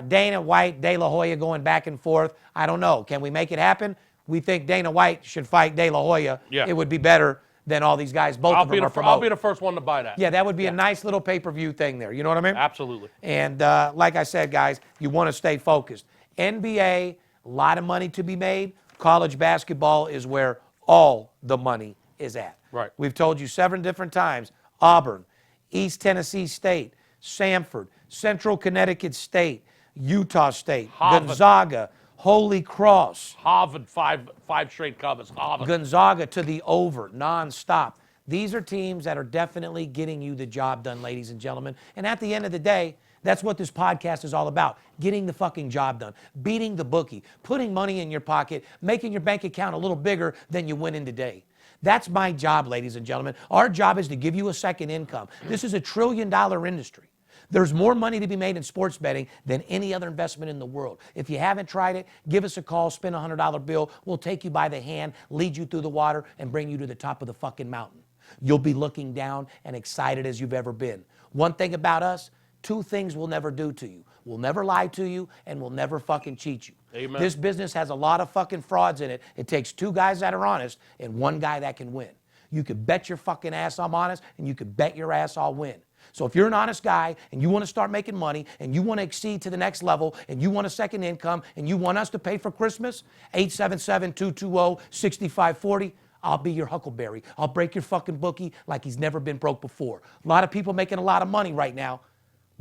Dana White, De La Hoya going back and forth. I don't know. Can we make it happen? We think Dana White should fight De La Hoya. Yeah. It would be better than all these guys. Both of them are I'll promoting. be the first one to buy that. Yeah, that would be a nice little pay-per-view thing there. You know what I mean? Absolutely. And like I said, guys, you want to stay focused. NBA, a lot of money to be made. College basketball is where all the money is at. Right. We've told you 7 different times. Auburn, East Tennessee State, Samford, Central Connecticut State, Utah State, Harvard. Gonzaga, Holy Cross. Harvard, five straight covers. Harvard. Gonzaga to the over, nonstop. These are teams that are definitely getting you the job done, ladies and gentlemen. And at the end of the day, that's what this podcast is all about. Getting the fucking job done. Beating the bookie. Putting money in your pocket. Making your bank account a little bigger than you went in today. That's my job, ladies and gentlemen. Our job is to give you a second income. This is a $1 trillion industry. There's more money to be made in sports betting than any other investment in the world. If you haven't tried it, give us a call, spin a $100 bill. We'll take you by the hand, lead you through the water, and bring you to the top of the fucking mountain. You'll be looking down and excited as you've ever been. One thing about us, 2 things we'll never do to you. We'll never lie to you, and we'll never fucking cheat you. Amen. This business has a lot of fucking frauds in it. It takes 2 guys that are honest and 1 guy that can win. You could bet your fucking ass I'm honest, and you could bet your ass I'll win. So if you're an honest guy and you want to start making money and you want to exceed to the next level and you want a second income and you want us to pay for Christmas, 877-220-6540, I'll be your Huckleberry. I'll break your fucking bookie like he's never been broke before. A lot of people making a lot of money right now.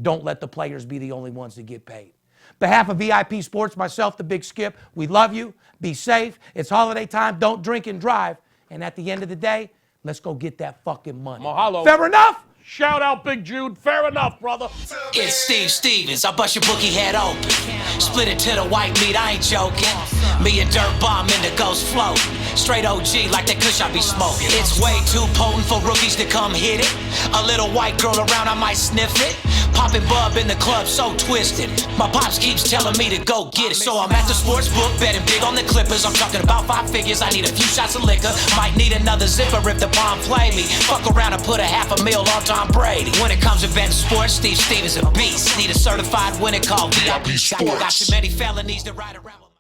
Don't let the players be the only ones that get paid. Behalf of VIP Sports, myself, the Big Skip, we love you. Be safe. It's holiday time. Don't drink and drive. And at the end of the day, let's go get that fucking money. Mahalo. Fair enough? Shout out, Big Jude. Fair enough, brother. It's Steve Stevens. I'll bust your bookie head open. Split it to the white meat, I ain't joking. Me and Dirt Bomb in the ghost float. Straight OG like that kush I be smoking. It's way too potent for rookies to come hit it. A little white girl around, I might sniff it. Popping bub in the club, so twisted. My pops keeps telling me to go get it. So I'm at the sports book, betting big on the Clippers. I'm talking about 5 figures, I need a few shots of liquor. Might need another zipper if the bomb play me. Fuck around and put $500,000 on Tom Brady. When it comes to betting sports, Steve Stevens a beast. Need a certified winner called VIP Sports. Got too many felonies to ride around.